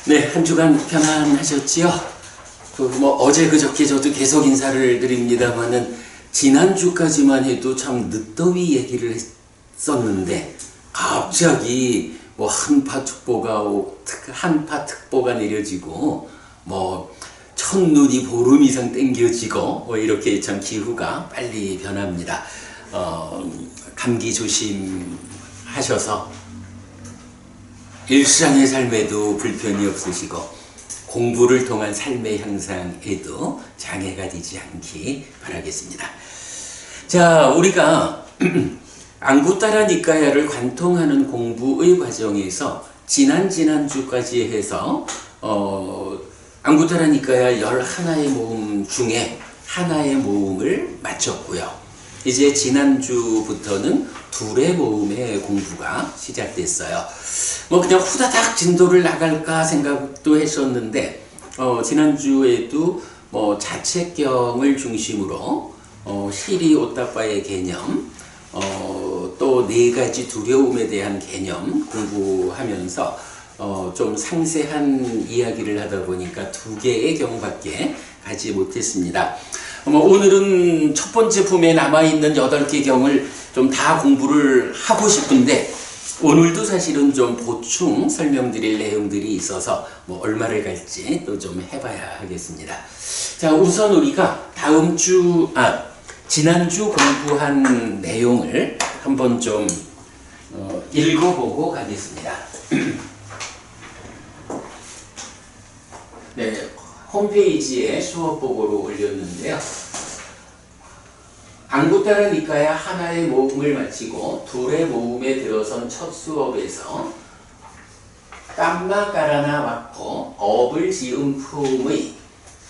네, 한 주간 편안하셨지요? 어제 그저께 저도 계속 인사를 드립니다만은 지난주까지만 해도 참 늦더위 얘기를 했었는데 갑자기 한파특보가 내려지고 첫눈이 보름 이상 땡겨지고 이렇게 참 기후가 빨리 변합니다. 감기 조심하셔서 일상의 삶에도 불편이 없으시고 공부를 통한 삶의 향상에도 장애가 되지 않기 바라겠습니다. 자, 우리가 안구따라 니까야를 관통하는 공부의 과정에서 지난주까지 해서 안구따라 니까야 11의 모음 중에 하나의 모음을 마쳤고요. 이제 지난주부터는 둘의 모음의 공부가 시작됐어요. 그냥 후다닥 진도를 나갈까 생각도 했었는데 지난주에도 자책경을 중심으로 시리 오따빠의 개념, 또 4가지 두려움에 대한 개념 공부하면서 좀 상세한 이야기를 하다 보니까 2개의 경밖에 가지 못했습니다. 오늘은 첫 번째 품에 남아있는 8개 경을 좀 다 공부를 하고 싶은데 오늘도 사실은 좀 보충 설명드릴 내용들이 있어서 얼마를 갈지 또 좀 해봐야 하겠습니다. 자, 우선 우리가 지난주 공부한 내용을 한번 좀 읽어보고 가겠습니다. 네, 홈페이지에 수업보고로 올렸는데요. 안구따라 니까야 하나의 모음을 마치고 둘의 모음에 들어선 첫 수업에서 깜마까라나 왔고 업을 지은 품의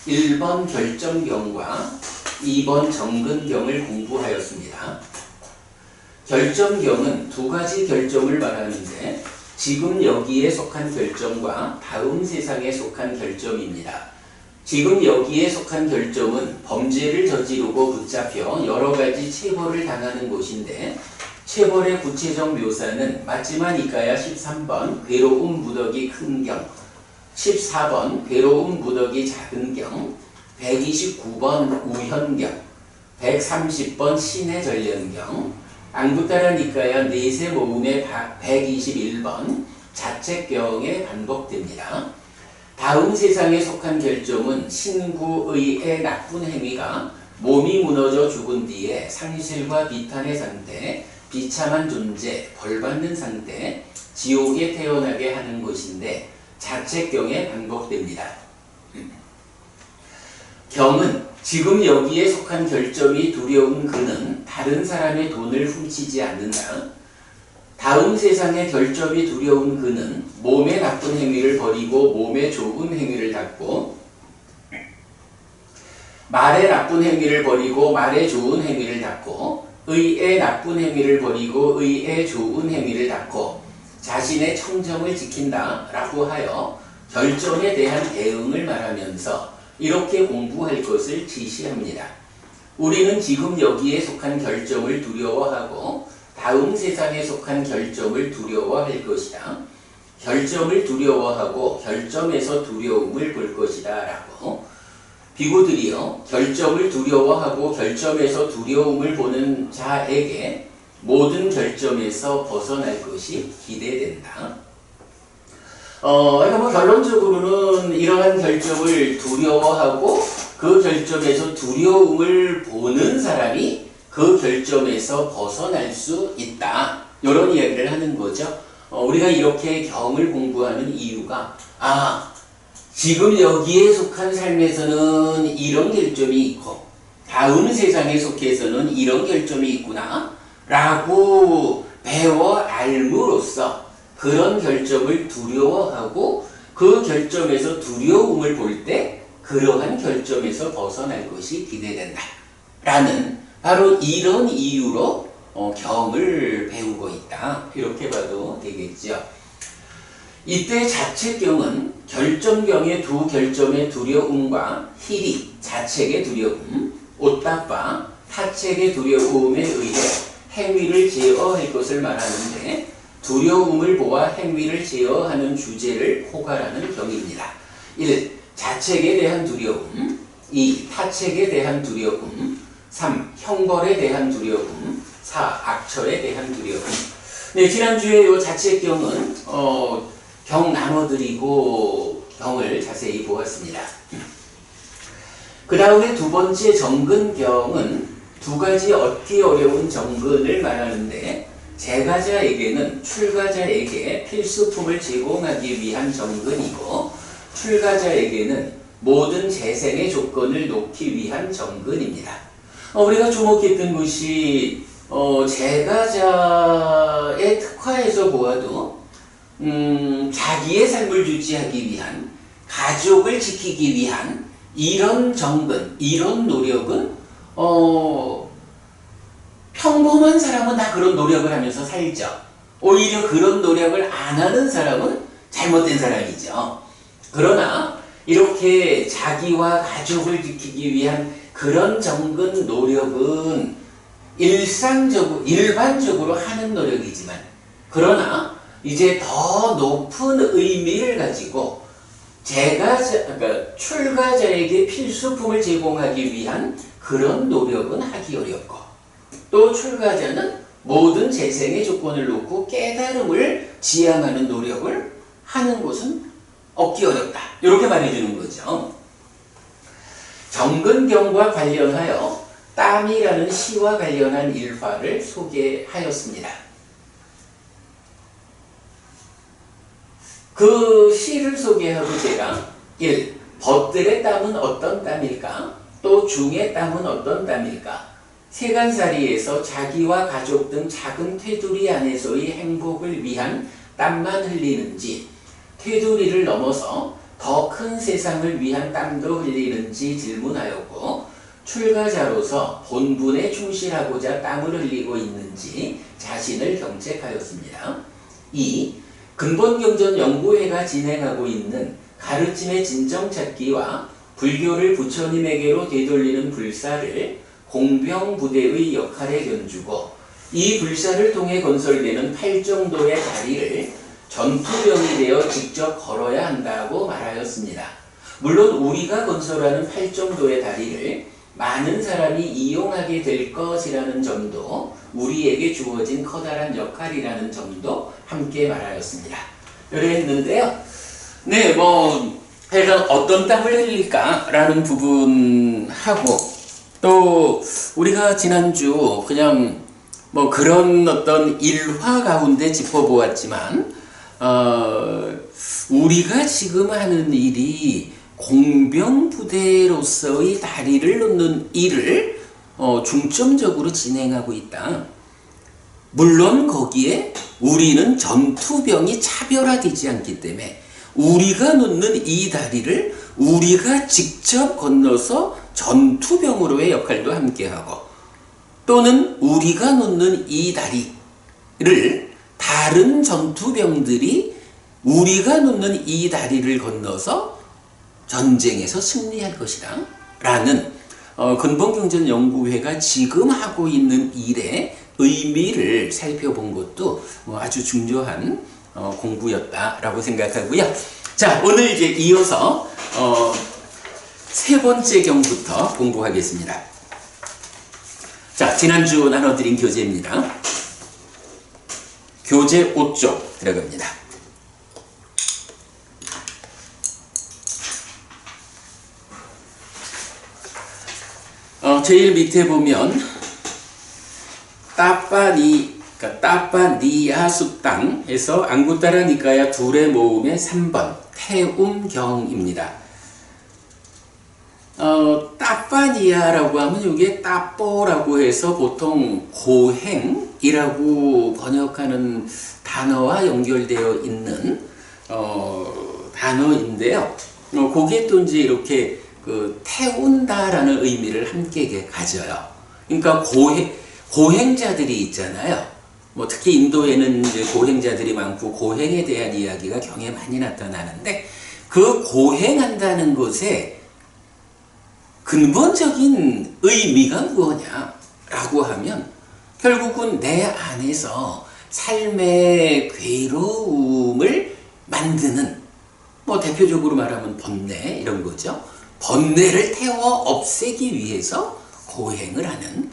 1번 결정경과 2번 정근경을 공부하였습니다. 결정경은 2가지 결정을 말하는데 지금 여기에 속한 결정과 다음 세상에 속한 결정입니다. 지금 여기에 속한 결정은 범죄를 저지르고 붙잡혀 여러가지 체벌을 당하는 곳인데 체벌의 구체적 묘사는 맞지마 니까야 13번 괴로움 무더기 큰 경, 14번 괴로움 무더기 작은 경, 129번 우현경, 130번 신의 전련경, 안구따라 니까야 넷의 모음의 121번 자책경에 반복됩니다. 다음 세상에 속한 결정은 신구의의 나쁜 행위가 몸이 무너져 죽은 뒤에 상실과 비탄의 상태, 비참한 존재, 벌받는 상태, 지옥에 태어나게 하는 것인데 자책경에 반복됩니다. 경은 지금 여기에 속한 결점이 두려운 그는 다른 사람의 돈을 훔치지 않는다. 다음 세상의 결점이 두려운 그는 몸의 나쁜 행위를 버리고 몸의 좋은 행위를 닦고 말의 나쁜 행위를 버리고 말의 좋은 행위를 닦고 의의 나쁜 행위를 버리고 의의 좋은 행위를 닦고 자신의 청정을 지킨다 라고 하여 결점에 대한 대응을 말하면서 이렇게 공부할 것을 지시합니다. 우리는 지금 여기에 속한 결점을 두려워하고 다음 세상에 속한 결점을 두려워할 것이다. 결점을 두려워하고 결점에서 두려움을 볼 것이다 라고 비구들이요, 결점을 두려워하고 결점에서 두려움을 보는 자에게 모든 결점에서 벗어날 것이 기대된다. 결론적으로는 이러한 결점을 두려워하고 그 결점에서 두려움을 보는 사람이 그 결점에서 벗어날 수 있다. 이런 이야기를 하는 거죠. 우리가 이렇게 경을 공부하는 이유가 지금 여기에 속한 삶에서는 이런 결점이 있고 다음 세상에 속해서는 이런 결점이 있구나 라고 배워 알므로써 그런 결점을 두려워하고 그 결점에서 두려움을 볼 때 그러한 결점에서 벗어날 것이 기대된다 라는 바로 이런 이유로 경을 배우고 있다. 이렇게 봐도 되겠죠. 이때 자책경은 결정경의 2 결점의 두려움과 희리, 자책의 두려움, 오따빠, 타책의 두려움에 의해 행위를 제어할 것을 말하는데 두려움을 보아 행위를 제어하는 주제를 포괄하는 경입니다. 1. 자책에 대한 두려움. 2. 타책에 대한 두려움. 3. 형벌에 대한 두려움. 4. 악처에 대한 두려움. 네, 지난주에 요 자책경은 경 나눠드리고 경을 자세히 보았습니다. 그 다음에 두 번째 정근경은 두 가지 얻기 어려운 정근을 말하는데 재가자에게는 출가자에게 필수품을 제공하기 위한 정근이고 출가자에게는 모든 재생의 조건을 놓기 위한 정근입니다. 우리가 주목했던 것이 재가자의 특화에서 보아도 자기의 삶을 유지하기 위한 가족을 지키기 위한 이런 정근, 이런 노력은 평범한 사람은 다 그런 노력을 하면서 살죠. 오히려 그런 노력을 안 하는 사람은 잘못된 사람이죠. 그러나 이렇게 자기와 가족을 지키기 위한 그런 정근 노력은 일반적으로 하는 노력이지만 그러나 이제 더 높은 의미를 가지고 그러니까 출가자에게 필수품을 제공하기 위한 그런 노력은 하기 어렵고 또 출가자는 모든 재생의 조건을 놓고 깨달음을 지향하는 노력을 하는 것은 얻기 어렵다. 이렇게 말해주는 거죠. 정근경과 관련하여 땀이라는 시와 관련한 일화를 소개하였습니다. 그 시를 소개하고 제가 1. 벗들의 땀은 어떤 땀일까? 또 중의 땀은 어떤 땀일까? 세간살이에서 자기와 가족 등 작은 테두리 안에서의 행복을 위한 땀만 흘리는지 테두리를 넘어서 더 큰 세상을 위한 땀도 흘리는지 질문하였고 출가자로서 본분에 충실하고자 땀을 흘리고 있는지 자신을 경책하였습니다. 2. 근본경전연구회가 진행하고 있는 가르침의 진정찾기와 불교를 부처님에게로 되돌리는 불사를 공병부대의 역할에 견주고 이 불사를 통해 건설되는 8정도의 다리를 전투병이 되어 직접 걸어야 한다고 말하였습니다. 물론 우리가 건설하는 8정도의 다리를 많은 사람이 이용하게 될 것이라는 점도 우리에게 주어진 커다란 역할이라는 점도 함께 말하였습니다. 이래 했는데요. 네, 하여간 어떤 땀을 흘릴까라는 부분하고 또 우리가 지난주 그냥 그런 어떤 일화 가운데 짚어보았지만 우리가 지금 하는 일이 공병부대로서의 다리를 놓는 일을 중점적으로 진행하고 있다. 물론 거기에 우리는 전투병이 차별화되지 않기 때문에 우리가 놓는 이 다리를 우리가 직접 건너서 전투병으로의 역할도 함께하고 또는 우리가 놓는 이 다리를 다른 전투병들이 우리가 놓는 이 다리를 건너서 전쟁에서 승리할 것이다 라는 근본경전연구회가 지금 하고 있는 일의 의미를 살펴본 것도 아주 중요한 공부였다라고 생각하고요. 자, 오늘 이제 이어서 세 번째 경부터 공부하겠습니다. 자, 지난주 나눠드린 교재입니다. 교재 5쪽 들어갑니다. 제일 밑에 보면 따빠니야 숙당에서 앙구따라 니까야 둘의 모음의 3번 태움경입니다. 따빠니야라고 하면 이게 따뽀라고 해서 보통 고행이라고 번역하는 단어와 연결되어 있는 단어인데요. 거기에 또 이제 이렇게 태운다라는 의미를 함께 가져요. 그러니까 고행자들이 있잖아요. 특히 인도에는 이제 고행자들이 많고 고행에 대한 이야기가 경에 많이 나타나는데 그 고행한다는 것에 근본적인 의미가 무엇냐라고 하면 결국은 내 안에서 삶의 괴로움을 만드는, 뭐 대표적으로 말하면 번뇌 이런 거죠. 번뇌를 태워 없애기 위해서 고행을 하는.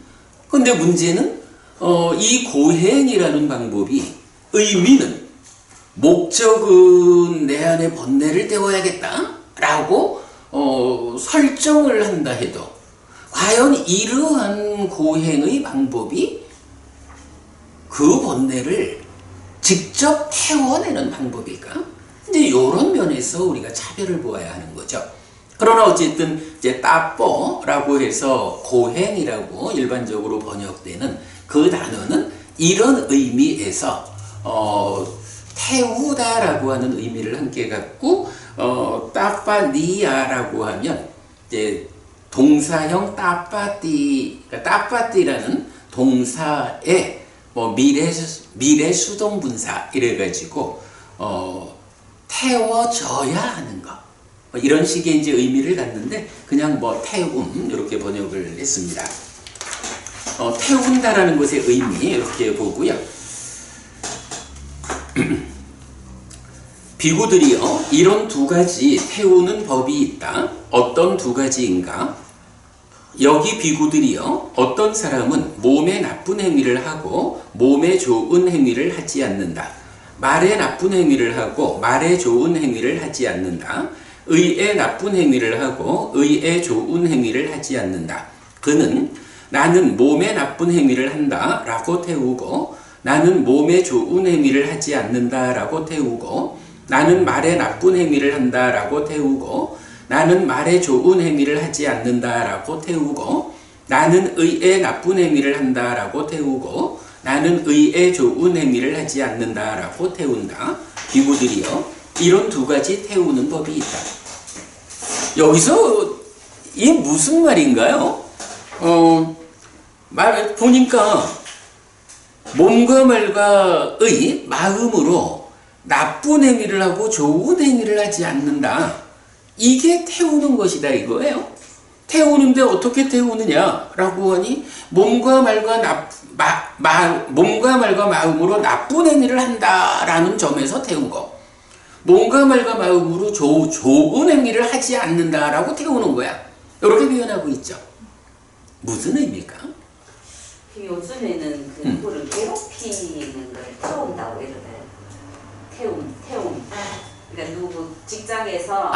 근데 문제는 이 고행이라는 방법이 의미는, 목적은 내 안에 번뇌를 태워야겠다라고 설정을 한다 해도 과연 이러한 고행의 방법이 그 번뇌를 직접 태워내는 방법일까? 이제 이런 면에서 우리가 차별을 보아야 하는 거죠. 그러나 어쨌든 이제 따뽀라고 해서 고행이라고 일반적으로 번역되는 그 단어는 이런 의미에서 태우다라고 하는 의미를 함께 갖고 따빠니아라고 하면 이제 동사형 따빠띠, 그러니까 따빠띠라는 동사의 뭐 미래 수동분사 이래가지고 태워져야 하는 거, 이런 식의 이제 의미를 갖는데 그냥 뭐 태움 이렇게 번역을 했습니다. 태운다라는 것의 의미 이렇게 보고요. 비구들이요, 이런 두 가지 태우는 법이 있다. 어떤 두 가지인가? 여기 비구들이요, 어떤 사람은 몸에 나쁜 행위를 하고 몸에 좋은 행위를 하지 않는다. 말에 나쁜 행위를 하고 말에 좋은 행위를 하지 않는다. 의에 나쁜 행위를 하고 의에 좋은 행위를 하지 않는다. 그는 나는 몸에 나쁜 행위를 한다 라고 태우고, 나는 몸에 좋은 행위를 하지 않는다 라고 태우고, 나는 말에 나쁜 행위를 한다 라고 태우고, 나는 말에 좋은 행위를 하지 않는다 라고 태우고, 나는 의에 나쁜 행위를 한다 라고 태우고, 나는 의에 좋은 행위를 하지 않는다 라고 태운다. 비구들이요, 이런 두 가지 태우는 법이 있다. 여기서 이게 무슨 말인가요? 보니까 몸과 말과 의 마음으로 나쁜 행위를 하고 좋은 행위를 하지 않는다. 이게 태우는 것이다 이거예요. 태우는데 어떻게 태우느냐라고 하니 몸과 말과 몸과 말과 마음으로 나쁜 행위를 한다라는 점에서 태우고, 몸과 말과 마음으로 좋은 행위를 하지 않는다라고 태우는 거야. 이렇게 표현하고 있죠. 무슨 의미일까? 요즘에는 누구를 괴롭히는 걸 태운다고 이러더라고요. 태움. 그러니까 누구 직장에서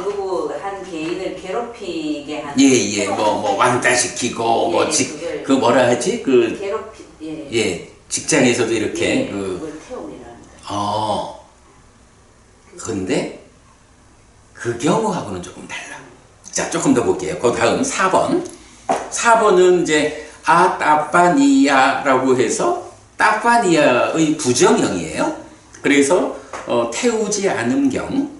누구 한 개인을 괴롭히게 하는. 예. 뭐 왕따시키고 그 뭐라 하지? 직장에서도 이렇게 그걸 태움이라는 거예요. 근데 그 경우하고는 조금 달라. 자, 조금 더 볼게요. 그 다음 4번. 4번은 이제 따빠니아라고 해서 따빠니아의 부정형이에요. 그래서 태우지 않은 경.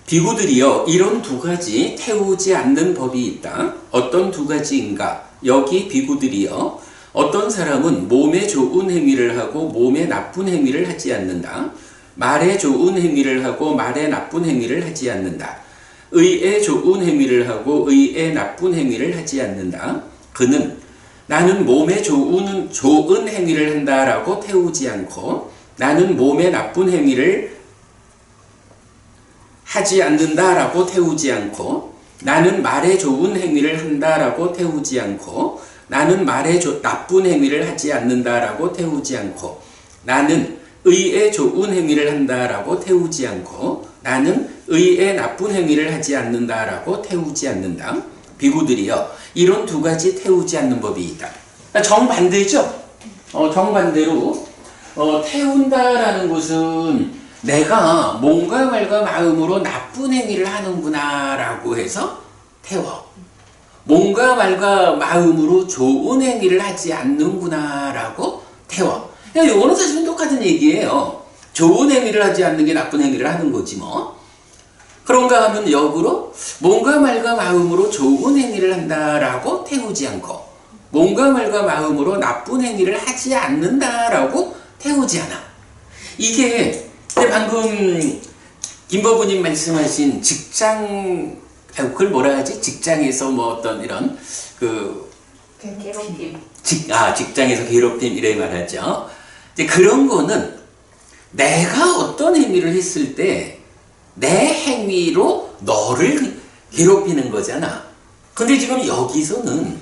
비구들이요, 이런 두 가지 태우지 않는 법이 있다. 어떤 두 가지인가? 여기 비구들이요, 어떤 사람은 몸에 좋은 행위를 하고 몸에 나쁜 행위를 하지 않는다. 말에 좋은 행위를 하고 말에 나쁜 행위를 하지 않는다. 의에 좋은 행위를 하고 의에 나쁜 행위를 하지 않는다. 그는 나는 몸에 좋은 행위를 한다라고 태우지 않고, 나는 몸에 나쁜 행위를 하지 않는다라고 태우지 않고, 나는 말에 좋은 행위를 한다라고 태우지 않고, 나는 말에 나쁜 행위를 하지 않는다라고 태우지 않고, 나는 의에 좋은 행위를 한다라고 태우지 않고, 나는 의에 나쁜 행위를 하지 않는다라고 태우지 않는다. 비구들이요, 이런 두 가지 태우지 않는 법이 있다. 정반대죠? 정반대로 태운다라는 것은 내가 몸과 말과 마음으로 나쁜 행위를 하는구나 라고 해서 태워. 몸과 말과 마음으로 좋은 행위를 하지 않는구나 라고 태워. 이거는 사실은 똑같은 얘기예요. 좋은 행위를 하지 않는 게 나쁜 행위를 하는 거지 뭐. 그런가 하면 역으로 몸과 말과 마음으로 좋은 행위를 한다라고 태우지 않고, 몸과 말과 마음으로 나쁜 행위를 하지 않는다라고 태우지 않아. 이게 방금 김법우님 말씀하신 직장, 그걸 뭐라 하지? 직장에서 뭐 어떤 이런 괴롭힘. 직장에서 괴롭힘 이래 말하죠. 이제 그런 거는 내가 어떤 행위를 했을 때 내 행위로 너를 괴롭히는 거잖아. 근데 지금 여기서는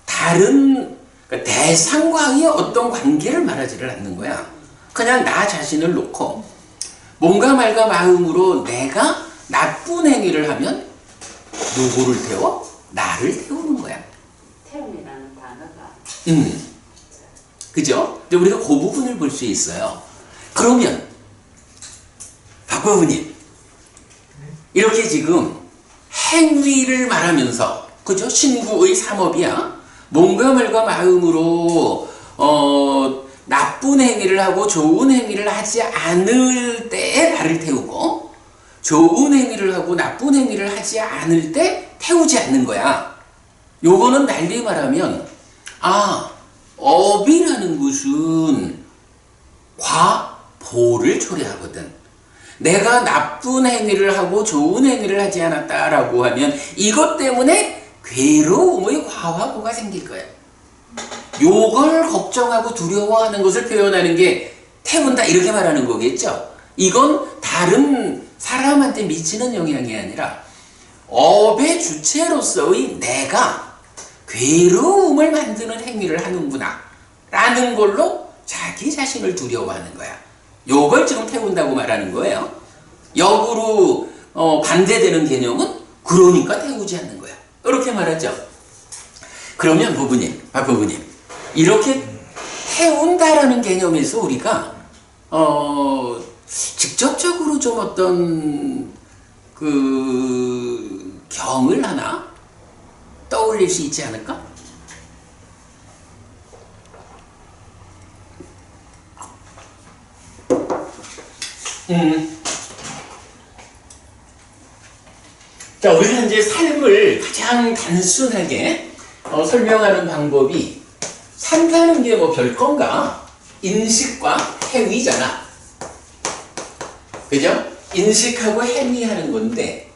다른 그러니까 대상과의 어떤 관계를 말하지를 않는 거야. 그냥 나 자신을 놓고 뭔가 말과 마음으로 내가 나쁜 행위를 하면 누구를 태워? 나를 태우는 거야. 태움이라는 단어가. 그죠? 근데 우리가 그 부분을 볼 수 있어요. 그러면 박부모님 이렇게 지금 행위를 말하면서 그죠? 신구의 삼업이야. 뭔가 말과 마음으로 나쁜 행위를 하고 좋은 행위를 하지 않을 때에 나를 태우고 좋은 행위를 하고 나쁜 행위를 하지 않을 때 태우지 않는 거야. 요거는 달리 말하면 업이라는 것은 과보를 초래하거든. 내가 나쁜 행위를 하고 좋은 행위를 하지 않았다라고 하면 이것 때문에 괴로움의 과화보가 생길 거야. 요걸 걱정하고 두려워하는 것을 표현하는 게 태운다 이렇게 말하는 거겠죠. 이건 다른 사람한테 미치는 영향이 아니라 업의 주체로서의 내가 괴로움을 만드는 행위를 하는구나 라는 걸로 자기 자신을 두려워하는 거야. 요걸 지금 태운다고 말하는 거예요. 역으로 반대되는 개념은 그러니까 태우지 않는 거야. 이렇게 말하죠. 그러면 부부님 이렇게 태운다라는 개념에서 우리가 직접적으로 좀 어떤 그 경을 하나 떠올릴 수 있지 않을까? 자, 우리가 이제 삶을 가장 단순하게 설명하는 방법이 산다는 게 뭐 별건가? 인식과 행위잖아. 그죠? 인식하고 행위하는 건데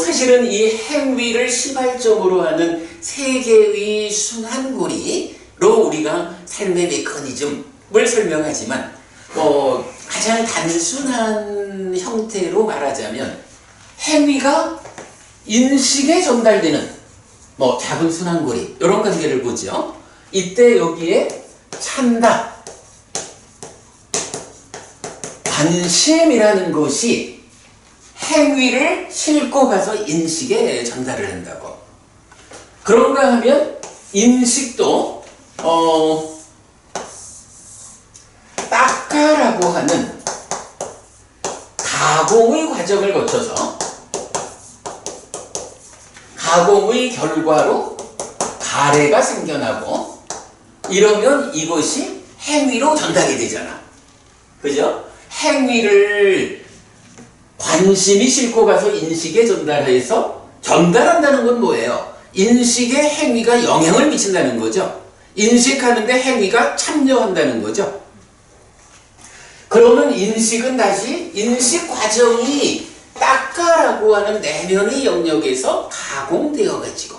사실은 이 행위를 시발점으로 하는 세 개의 순환고리로 우리가 삶의 메커니즘을 설명하지만 가장 단순한 형태로 말하자면 행위가 인식에 전달되는 작은 순환고리 이런 관계를 보죠. 이때 여기에 찬다, 관심이라는 것이 행위를 싣고 가서 인식에 전달을 한다고. 그런가 하면 인식도 닦아라고 하는 가공의 과정을 거쳐서 가공의 결과로 가래가 생겨나고 이러면 이것이 행위로 전달이 되잖아. 그죠? 행위를 관심이 싣고 가서 인식에 전달해서 전달한다는 건 뭐예요? 인식에 행위가 영향을 미친다는 거죠. 인식하는데 행위가 참여한다는 거죠. 그러면 인식은 다시 인식 과정이 닦아라고 하는 내면의 영역에서 가공되어 가지고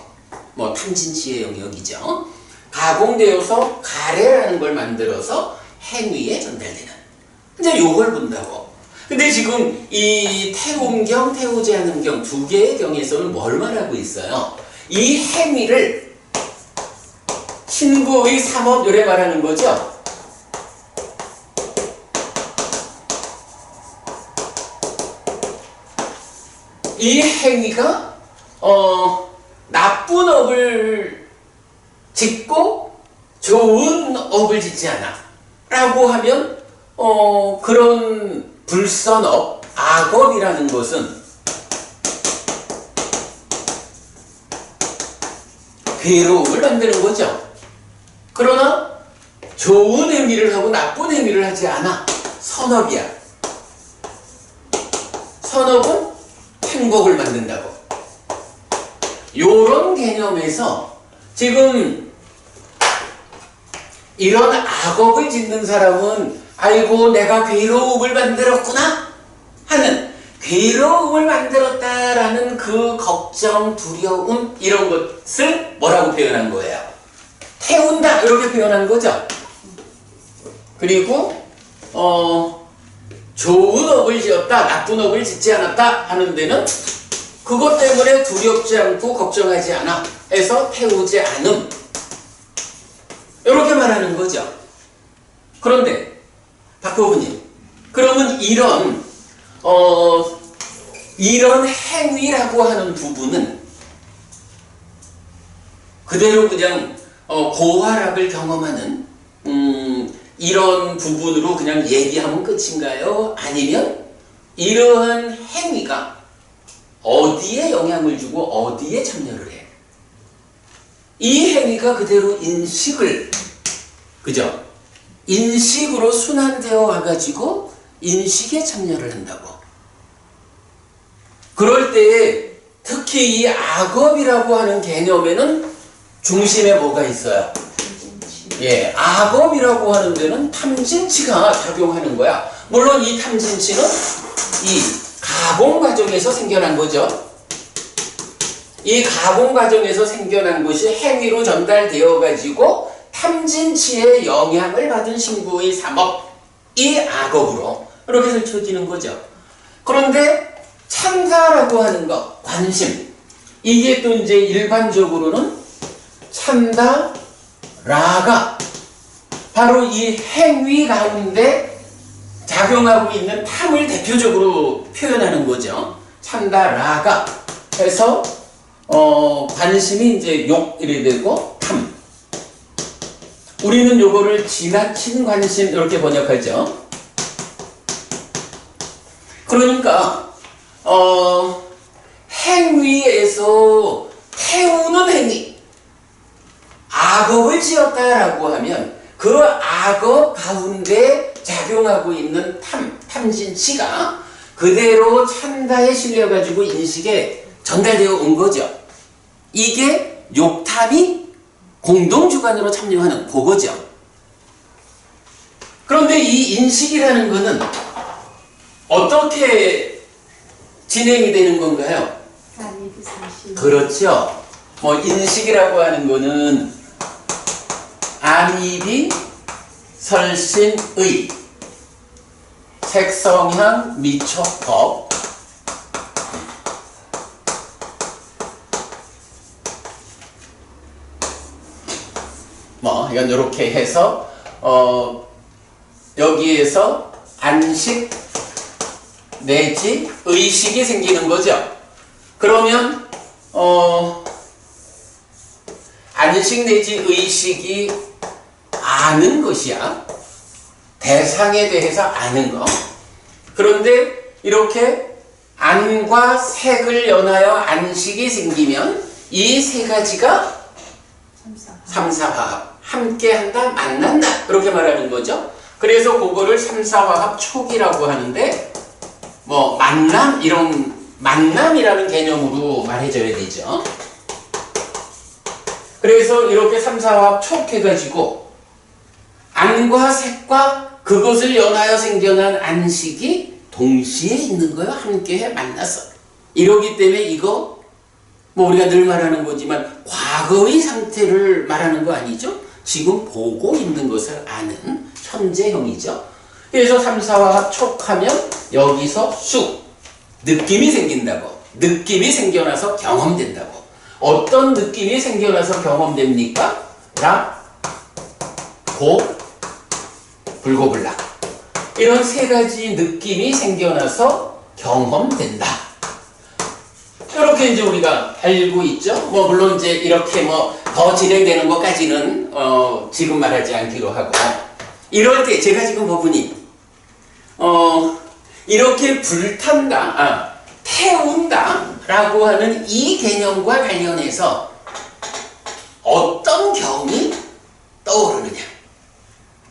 탐진치의 영역이죠. 가공되어서 가래라는 걸 만들어서 행위에 전달되는. 이제 요걸 본다고. 근데 지금 이 태움경, 태우지 않은 경 두 개의 경에서는 뭘 말하고 있어요? 이 행위를 신구의 삼업 요래 말하는 거죠. 이 행위가 나쁜 업을 짓고 좋은 업을 짓지 않아 라고 하면 그런 불선업, 악업이라는 것은 괴로움을 만드는 거죠. 그러나 좋은 행위를 하고 나쁜 행위를 하지 않아. 선업이야. 선업은 행복을 만든다고. 요런 개념에서 지금 이런 악업을 짓는 사람은 아이고 내가 괴로움을 만들었구나 하는 괴로움을 만들었다라는 그 걱정, 두려움 이런 것을 뭐라고 표현한 거예요? 태운다 이렇게 표현한 거죠. 그리고 좋은 업을 지었다, 나쁜 업을 짓지 않았다 하는 데는 그것 때문에 두렵지 않고 걱정하지 않아 해서 태우지 않음 이렇게 말하는 거죠. 그런데 박호부님, 그러면 이런 행위라고 하는 부분은 그대로 그냥 고활학을 경험하는 이런 부분으로 그냥 얘기하면 끝인가요? 아니면 이러한 행위가 어디에 영향을 주고 어디에 참여를 해? 이 행위가 그대로 그죠? 인식으로 순환되어 와가지고 인식에 참여를 한다고. 그럴 때에 특히 이 악업이라고 하는 개념에는 중심에 뭐가 있어요? 예, 악업이라고 하는 데는 탐진치가 작용하는 거야. 물론 이 탐진치는 이 가공 과정에서 생겨난 거죠. 이 가공 과정에서 생겨난 것이 행위로 전달되어 가지고 탐진치의 영향을 받은 신부의 삼업이 악업으로 이렇게 설쳐지는 거죠. 그런데 찬다라고 하는 것, 관심, 이게 또 이제 일반적으로는 찬다, 라가 바로 이 행위 가운데 작용하고 있는 탐을 대표적으로 표현하는 거죠. 찬다, 라가 해서 관심이 이제 욕 이래 되고 탐. 우리는 요거를 지나친 관심 이렇게 번역하죠. 그러니까 행위에서 태우는 행위, 악업을 지었다라고 하면 그 악업 가운데 작용하고 있는 탐진치가 그대로 찬다에 실려가지고 인식에 전달되어 온 거죠. 이게 욕탐이 공동주관으로 참여하는 그거죠. 그런데 이 인식이라는 것은 어떻게 진행이 되는 건가요? 그렇죠. 인식이라고 하는 거는 암입이 설신의 색성향 미촉법 이건 이렇게 해서 여기에서 안식 내지 의식이 생기는 거죠. 그러면 안식 내지 의식이 아는 것이야. 대상에 대해서 아는 거. 그런데 이렇게 안과 색을 연하여 안식이 생기면 이 세 가지가 삼사화합, 함께한다, 만난다 그렇게 말하는 거죠. 그래서 그거를 삼사화합 촉이라고 하는데 만남이라는 개념으로 말해줘야 되죠. 그래서 이렇게 삼사화합 촉 해가지고 안과 색과 그것을 연하여 생겨난 안식이 동시에 있는 거예요. 함께 만나서. 이러기 때문에 이거 우리가 늘 말하는 거지만 과거의 상태를 말하는 거 아니죠? 지금 보고 있는 것을 아는 현재형이죠. 그래서 삼사화합 촉하면 여기서 쑥 느낌이 생긴다고. 느낌이 생겨나서 경험된다고. 어떤 느낌이 생겨나서 경험됩니까? 라, 고, 불고불락. 이런 세 가지 느낌이 생겨나서 경험된다. 이렇게 이제 우리가 알고 있죠. 물론 이제 이렇게 더 진행되는 것까지는 지금 말하지 않기로 하고. 이럴 때 제가 지금 보니 이렇게 불탄다, 태운다 라고 하는 이 개념과 관련해서 어떤 경이 떠오르느냐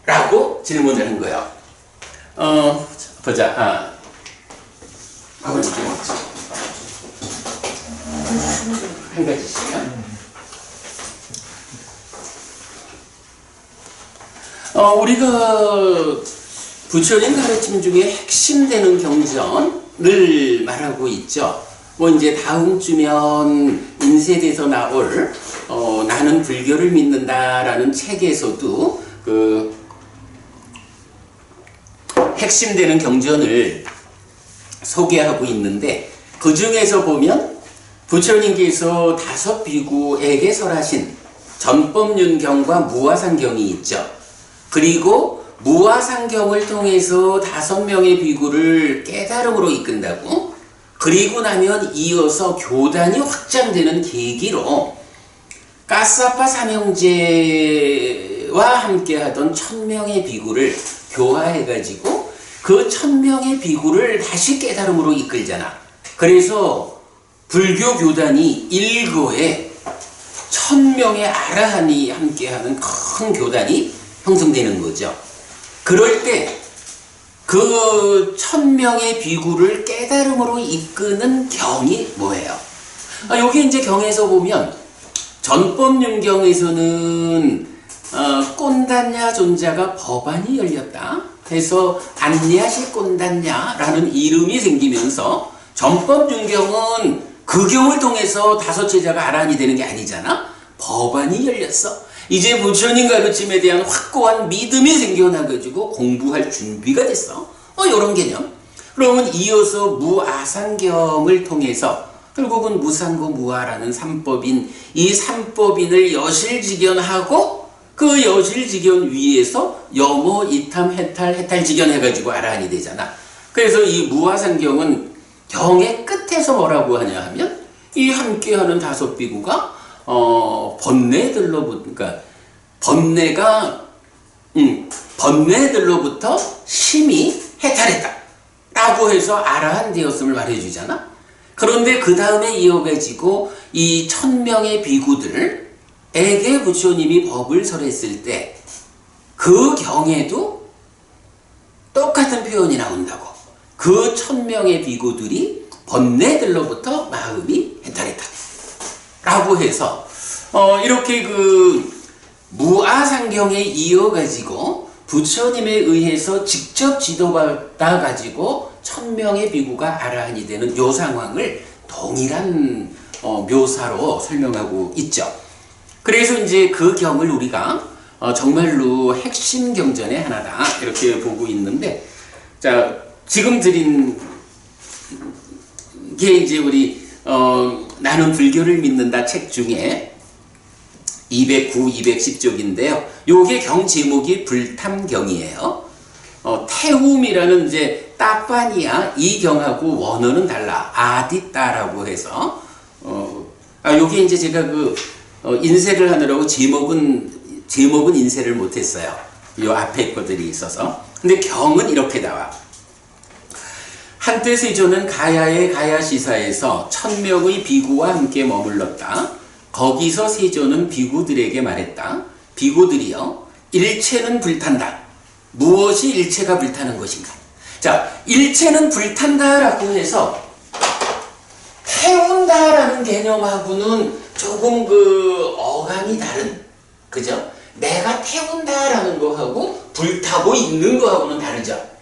라고 질문을 한 거예요. 보자. 한 가지씩요. 우리가 부처님 가르침 중에 핵심 되는 경전을 말하고 있죠. 뭐 이제 다음 주면 인쇄돼서 나올 나는 불교를 믿는다라는 책에서도 그 핵심되는 경전을 소개하고 있는데, 그 중에서 보면 부처님께서 5 비구에게 설하신 전법륜경과 무아상경이 있죠. 그리고 무아상경을 통해서 5명의 비구를 깨달음으로 이끈다고, 그리고 나면 이어서 교단이 확장되는 계기로 까사파 삼형제와 함께하던 1000명의 비구를 교화해가지고 그 1000명의 비구를 다시 깨달음으로 이끌잖아. 그래서 불교 교단이 일거에 1000명의 아라한이 함께하는 큰 교단이 형성되는 거죠. 그럴 때 그 1000명의 비구를 깨달음으로 이끄는 경이 뭐예요? 여기 이제 경에서 보면 전법륜경에서는 꼰단냐 존자가 법안이 열렸다 해서 안냐시 꼰단냐라는 이름이 생기면서, 전법륜경은 그 경을 통해서 5 제자가 아란이 되는 게 아니잖아. 법안이 열렸어. 이제 부처님 가르침에 대한 확고한 믿음이 생겨나가지고 공부할 준비가 됐어. 이런 개념. 그러면 이어서 무아상경을 통해서 결국은 무상고 무아라는 삼법인, 이 삼법인을 여실직연하고 그 여실직연 위에서 여모, 이탐, 해탈직연 해가지고 아라한이 되잖아. 그래서 이 무아상경은 경의 끝에서 뭐라고 하냐 하면, 이 함께하는 5 비구가 번뇌들로부터, 그러니까 번뇌들로부터 심히 해탈했다 라고 해서 아라한 되었음을 말해주잖아. 그런데 그 다음에 이어가지고 이 1000명의 비구들에게 부처님이 법을 설했을 때 그 경에도 똑같은 표현이 나온다고. 그 1000명의 비구들이 번뇌들로부터 마음이 해탈했다 라고 해서 이렇게 그 무아상경에 이어가지고 부처님에 의해서 직접 지도받아 가지고 1000명의 비구가 아라한이 되는 요 상황을 동일한 묘사로 설명하고 있죠. 그래서 이제 그 경을 우리가 정말로 핵심 경전의 하나다 이렇게 보고 있는데, 자, 지금 드린 게 이제 우리 나는 불교를 믿는다 책 중에 209, 210쪽인데요. 요게 경 제목이 불탐경이에요. 태움이라는 이제 따빠니야 이 경하고 원어는 달라. 아디따라고 해서 요게 이제 제가 그 인쇄를 하느라고 제목은 인쇄를 못했어요. 요 앞에 것들이 있어서. 근데 경은 이렇게 나와. 한때 세조는 가야의 가야시사에서 1000명의 비구와 함께 머물렀다. 거기서 세조는 비구들에게 말했다. 비구들이여, 일체는 불탄다. 무엇이 일체가 불타는 것인가? 자, 일체는 불탄다라고 해서 태운다라는 개념하고는 조금 그 어감이 다른, 그죠? 내가 태운다라는 거하고 불타고 있는 거하고는 다르죠.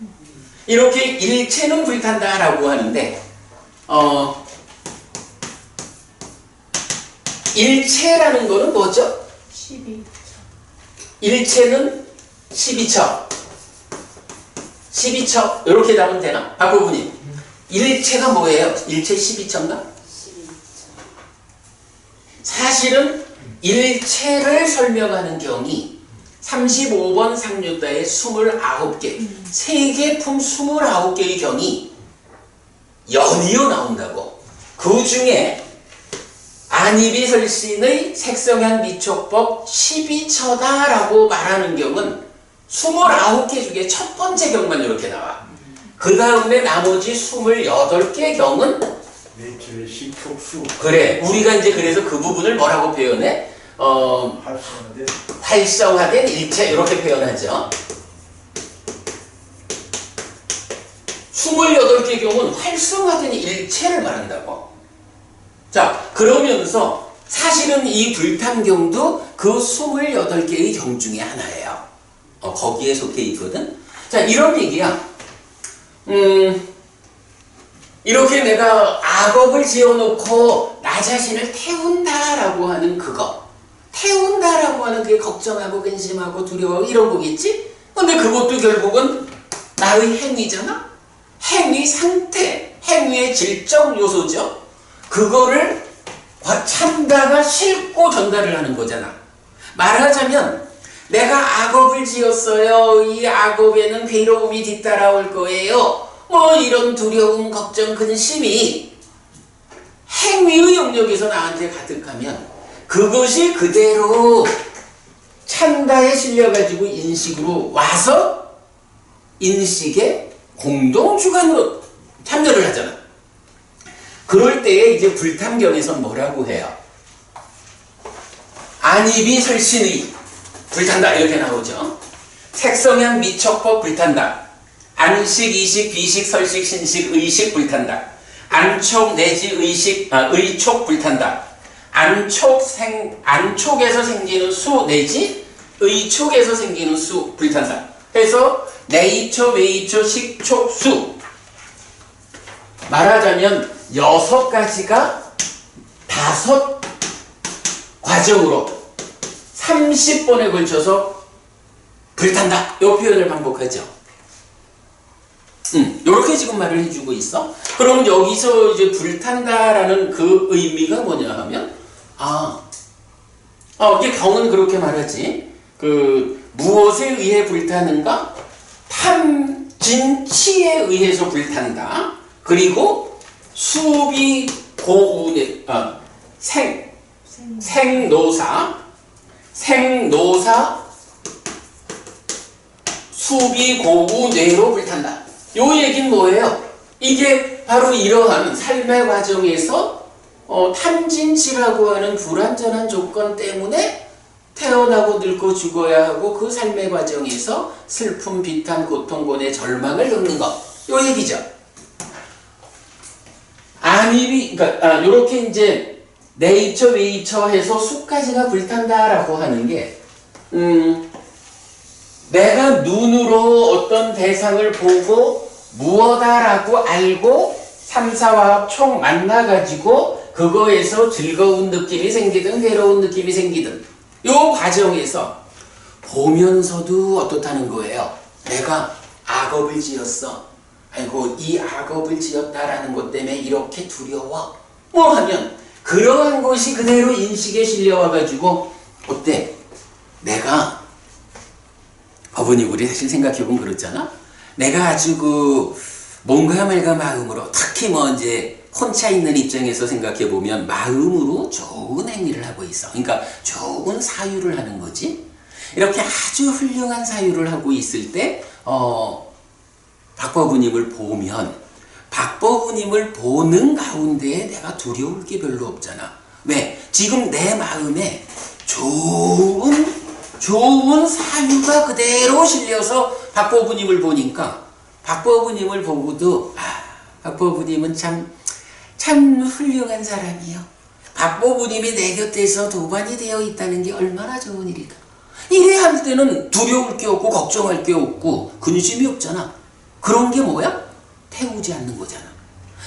이렇게 일체는 불탄다라고 하는데 일체라는 거는 뭐죠? 12처. 일체는 12처. 12처 이렇게 나오면 되나? 박 부부님, 일체가 뭐예요? 일체 12처인가? 12처. 사실은 일체를 설명하는 경이 35번 상류다의 29개, 세계품 29개의 경이 연이어 나온다고. 그 중에 안이비설신의 색성향 미촉법 12처다라고 말하는 경은 29개 중에 첫 번째 경만 이렇게 나와. 그 다음에 나머지 28개 경은 내추럴 식촉수 그래. 우리가 이제 그래서 그 부분을 뭐라고 표현해? 활성화된 일체 이렇게 표현하죠. 28개 경우는 활성화된 일체를 말한다고. 자, 그러면서 사실은 이 불탐경도 그 28개의 경 중에 하나예요. 거기에 속해 있거든. 자, 이런 얘기야. 이렇게 내가 악업을 지어놓고 나 자신을 태운다라고 하는 그거, 태운다라고 하는 그게 걱정하고 근심하고 두려워하고 이런 거겠지? 근데 그것도 결국은 나의 행위잖아? 행위 상태, 행위의 질적 요소죠? 그거를 참다가 싣고 전달을 하는 거잖아. 말하자면 내가 악업을 지었어요. 이 악업에는 괴로움이 뒤따라올 거예요. 뭐 이런 두려움, 걱정, 근심이 행위의 영역에서 나한테 가득하면 그것이 그대로 참다에 실려가지고 인식으로 와서 인식의 공동주관으로 참여를 하잖아. 그럴 때에 이제 불탐경에서 뭐라고 해요? 안입이 설신의 불탄다 이렇게 나오죠. 색성향 미척법 불탄다. 안식, 이식, 비식, 설식, 신식, 의식 불탄다. 안촉 내지 의촉 불탄다. 안촉에서 생기는 수 내지 의촉에서 생기는 수 불탄다. 그래서 내입촉, 외입촉, 식촉, 수. 말하자면 6가지가 5 과정으로 30번에 걸쳐서 불탄다. 이 표현을 반복하죠. 요렇게 지금 말을 해주고 있어. 그럼 여기서 이제 불탄다라는 그 의미가 뭐냐 하면, 이게 경은 그렇게 말하지. 무엇에 의해 불타는가? 탐진치에 의해서 불탄다. 그리고 수비 고운의, 생노사, 수비 고우 뇌로 불탄다. 요 얘기는 뭐예요? 이게 바로 이러한 삶의 과정에서 탐진치라고 하는 불완전한 조건 때문에 태어나고 늙고 죽어야 하고 그 삶의 과정에서 슬픔, 비탄, 고통, 고뇌, 절망을 겪는 것. 요 얘기죠. 그러니까 요렇게 이제 내입처, 외입처 해서 수까지가 불탄다라고 하는 게 내가 눈으로 어떤 대상을 보고 무엇다라고 알고 3, 4화합 총 만나가지고 그거에서 즐거운 느낌이 생기든 괴로운 느낌이 생기든 요 과정에서 보면서도 어떻다는 거예요. 내가 악업을 지었어. 아이고 이 악업을 지었다라는 것 때문에 이렇게 두려워. 뭐 하면 그러한 것이 그대로 인식에 실려와가지고 어때? 내가 어머니 우리 사실 생각해보면 그렇잖아. 내가 아주 몸과 말과 마음으로 특히 이제 혼자 있는 입장에서 생각해보면 마음으로 좋은 행위를 하고 있어. 그러니까 좋은 사유를 하는 거지. 이렇게 아주 훌륭한 사유를 하고 있을 때 박법우님을 보면 박법우님을 보는 가운데에 내가 두려울 게 별로 없잖아. 왜? 지금 내 마음에 좋은 사유가 그대로 실려서 박법우님을 보니까 박법우님을 보고도 박법우님은 참 훌륭한 사람이요. 박법우님이 내 곁에서 도반이 되어 있다는 게 얼마나 좋은 일일까. 이래 할 때는 두려울 게 없고 걱정할 게 없고 근심이 없잖아. 그런 게 뭐야? 태우지 않는 거잖아.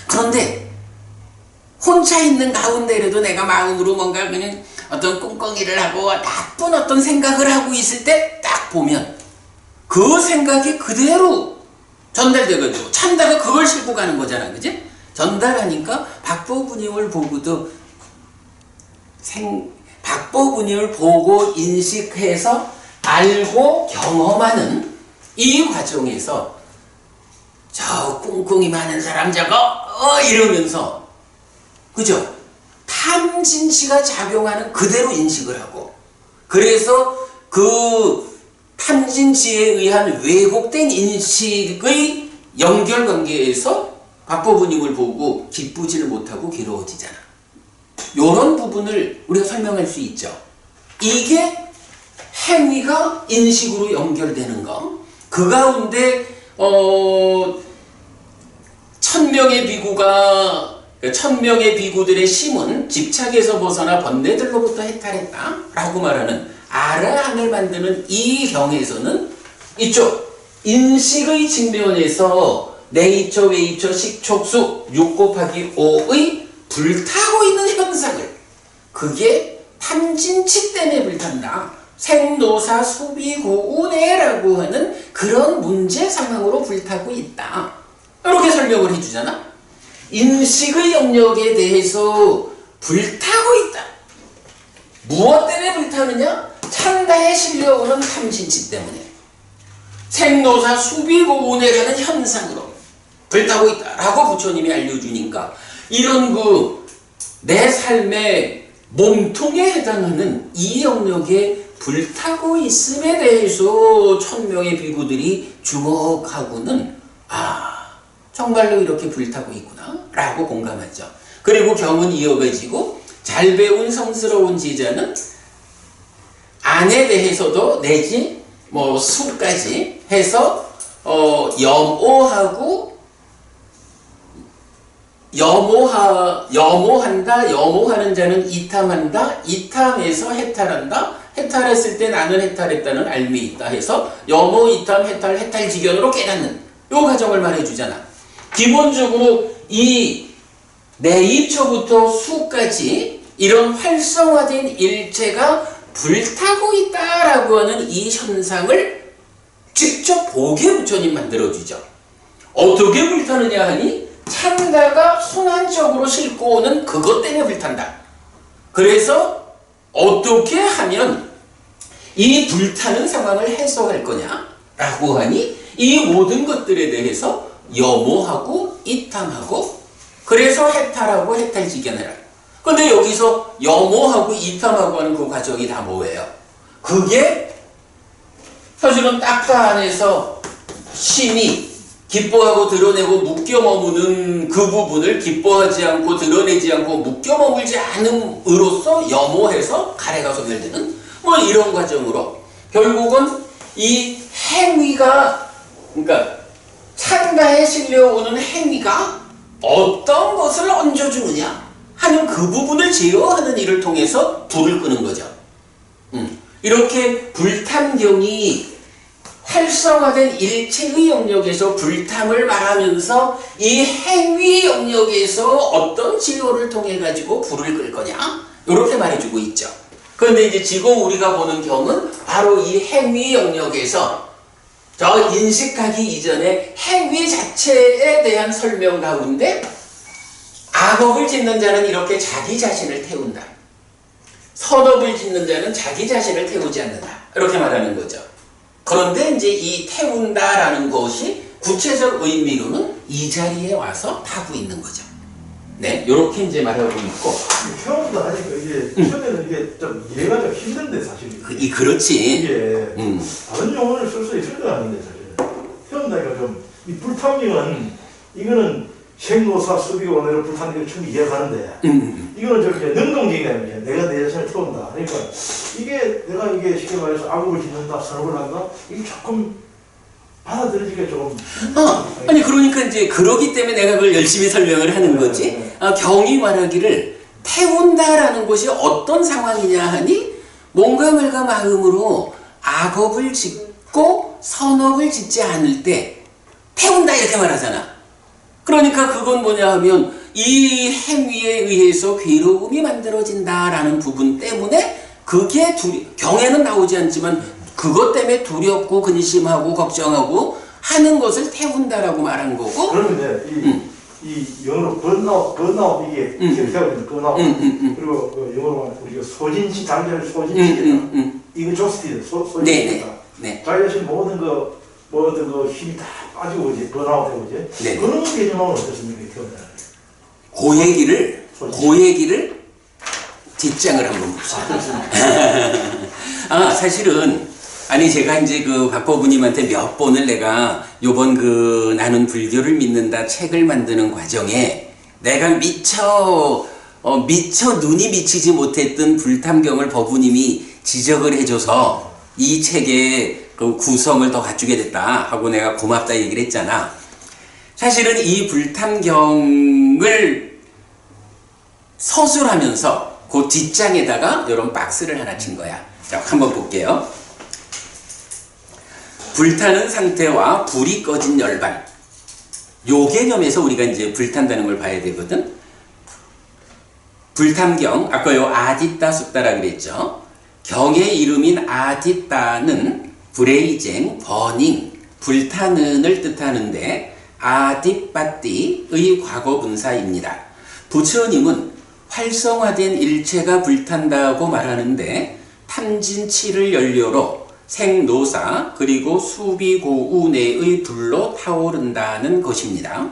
그런데 혼자 있는 가운데라도 내가 마음으로 뭔가 그냥 어떤 꿍꿍이를 하고 나쁜 어떤 생각을 하고 있을 때 딱 보면 그 생각이 그대로 전달되거든요. 참다가 그걸 싣고 가는 거잖아. 그지? 전달하니까 박법우님을 보고도 박법우님을 보고 인식해서 알고 경험하는 이 과정에서 저 꿍꿍이 많은 사람 저거 이러면서 그죠? 탐진치가 작용하는 그대로 인식을 하고 그래서 그 탐진치에 의한 왜곡된 인식의 연결관계에서 박법우님을 보고 기쁘지를 못하고 괴로워지잖아. 이런 부분을 우리가 설명할 수 있죠. 이게 행위가 인식으로 연결되는 거. 그 가운데 1000명의 비구가 1000명의 비구들의 심은 집착에서 벗어나 번뇌들로부터 해탈했다 라고 말하는 아라한을 만드는 이 경에서는 이쪽 인식의 측면에서 내이처, 외이처, 식촉수 6 곱하기 5의 불타고 있는 현상을, 그게 탐진치 때문에 불탄다. 생노사 수비고운해라고 하는 그런 문제 상황으로 불타고 있다. 이렇게 설명을 해주잖아. 인식의 영역에 대해서 불타고 있다. 무엇 때문에 불타느냐? 찬다에 실려오는 탐진치 때문에. 생노사 수비고운해라는 현상으로 불타고 있다라고 부처님이 알려주니까, 이런 내 삶의 몸통에 해당하는 이 영역에 불타고 있음에 대해서 1000명의 비구들이 주목하고는 정말로 이렇게 불타고 있구나 라고 공감하죠. 그리고 경은 이어가지고 잘 배운 성스러운 제자는 안에 대해서도 내지 수까지 해서 염오하는 자는 이탐한다. 이탐해서 해탈한다. 해탈했을 때 나는 해탈했다는 알미 있다 해서 염오, 이탐, 해탈지견으로 깨닫는 요 과정을 말해주잖아. 기본적으로 이 내이처부터 수까지 이런 활성화된 일체가 불타고 있다라고 하는 이 현상을 직접 보게 부처님 만들어주죠. 어떻게 불타느냐 하니 찬다가 순환적으로 싣고 오는 그것 때문에 불탄다. 그래서 어떻게 하면 이 불타는 상황을 해소할 거냐라고 하니 이 모든 것들에 대해서 염오하고 이탐하고, 그래서 해탈하고 해탈지견해라. 근데 여기서 염오하고 이탐하고 하는 그 과정이 다 뭐예요? 그게 사실은 딱가 안에서 신이 기뻐하고 드러내고 묶여 머무는 그 부분을 기뻐하지 않고 드러내지 않고 묶여 머물지 않음으로써 염오해서 가래가 소멸되는 이런 과정으로 결국은 이 행위가, 그러니까 찬가에 실려오는 행위가 어떤 것을 얹어주느냐 하는 그 부분을 제어하는 일을 통해서 불을 끄는 거죠. 이렇게 불탐경이 활성화된 일체의 영역에서 불탐을 말하면서 이 행위 영역에서 어떤 지효를 통해 가지고 불을 끌 거냐 이렇게 말해주고 있죠. 그런데 이제 지금 우리가 보는 경은 바로 이 행위 영역에서 저 인식하기 이전에 행위 자체에 대한 설명 가운데 악업을 짓는 자는 이렇게 자기 자신을 태운다. 선업을 짓는 자는 자기 자신을 태우지 않는다. 이렇게 말하는 거죠. 그런데 이제 이 태운다라는 것이 구체적 의미로는 이 자리에 와서 타고 있는 거죠. 네, 이렇게 이제 말하고 있고. 태운다 하니까 이게 처음에는 이게 좀 이해가 좀 힘든데 사실. 그렇지. 이게 다른 용어를 쓸 수 있을 거 아닌데 사실. 태운다니까 좀 이 불탐경은 이거는 생노사 수비원으로 불타는 걸 충분히 이해가는데 이거는 저렇게 능동적이다. 내가 내 자신을 태운다. 그러니까 이게 쉽게 말해서 악업을 짓는다, 선업을 한다. 이게 조금 받아들이기가 조금 아니 그러니까 이제 그러기 때문에 내가 그걸 열심히 설명을 하는 거지. 경이 말하기를 태운다라는 것이 어떤 상황이냐 하니 뭔가 마음으로 악업을 짓고 선업을 짓지 않을 때 태운다 이렇게 말하잖아. 그러니까 그건 뭐냐 하면 이 행위에 의해서 괴로움이 만들어진다라는 부분 때문에 그게 경에는 나오지 않지만 그것 때문에 두렵고 근심하고 걱정하고 하는 것을 태운다라고 말한 거고. 그러면 이 영어로 번아웃 이게 태우는 번아웃 그리고 영어로 우리가 소진시 자기를 소진시키다 이거 조스티드 소진시키다. 네. 자기 자신 모든 그 힘이 다 빠지고 이제 번아웃 되고 이제 그런 개념하면 어떻습니까? 그 얘기를 뒷장을 한번 봅시다. 사실은 제가 이제 그 박보부님한테 몇 번을 내가 요번 나는 불교를 믿는다 책을 만드는 과정에 내가 미처 눈이 미치지 못했던 불탐경을 법부님이 지적을 해줘서 이 책의 그 구성을 더 갖추게 됐다 하고 내가 고맙다 얘기를 했잖아. 사실은 이 불탐경을 서술하면서 그 뒷장에다가 이런 박스를 하나 친 거야. 자, 한번 볼게요. 불타는 상태와 불이 꺼진 열반. 요 개념에서 우리가 이제 불탄다는 걸 봐야 되거든. 불탐경, 아까 요 아디따 숫다라 그랬죠. 경의 이름인 아디따는 브레이쟁, 버닝, 불타는을 뜻하는데 아디빠띠의 과거분사입니다. 부처님은 활성화된 일체가 불탄다고 말하는데 탐진치를 연료로 생노사 그리고 수비고우 내의 불로 타오른다는 것입니다.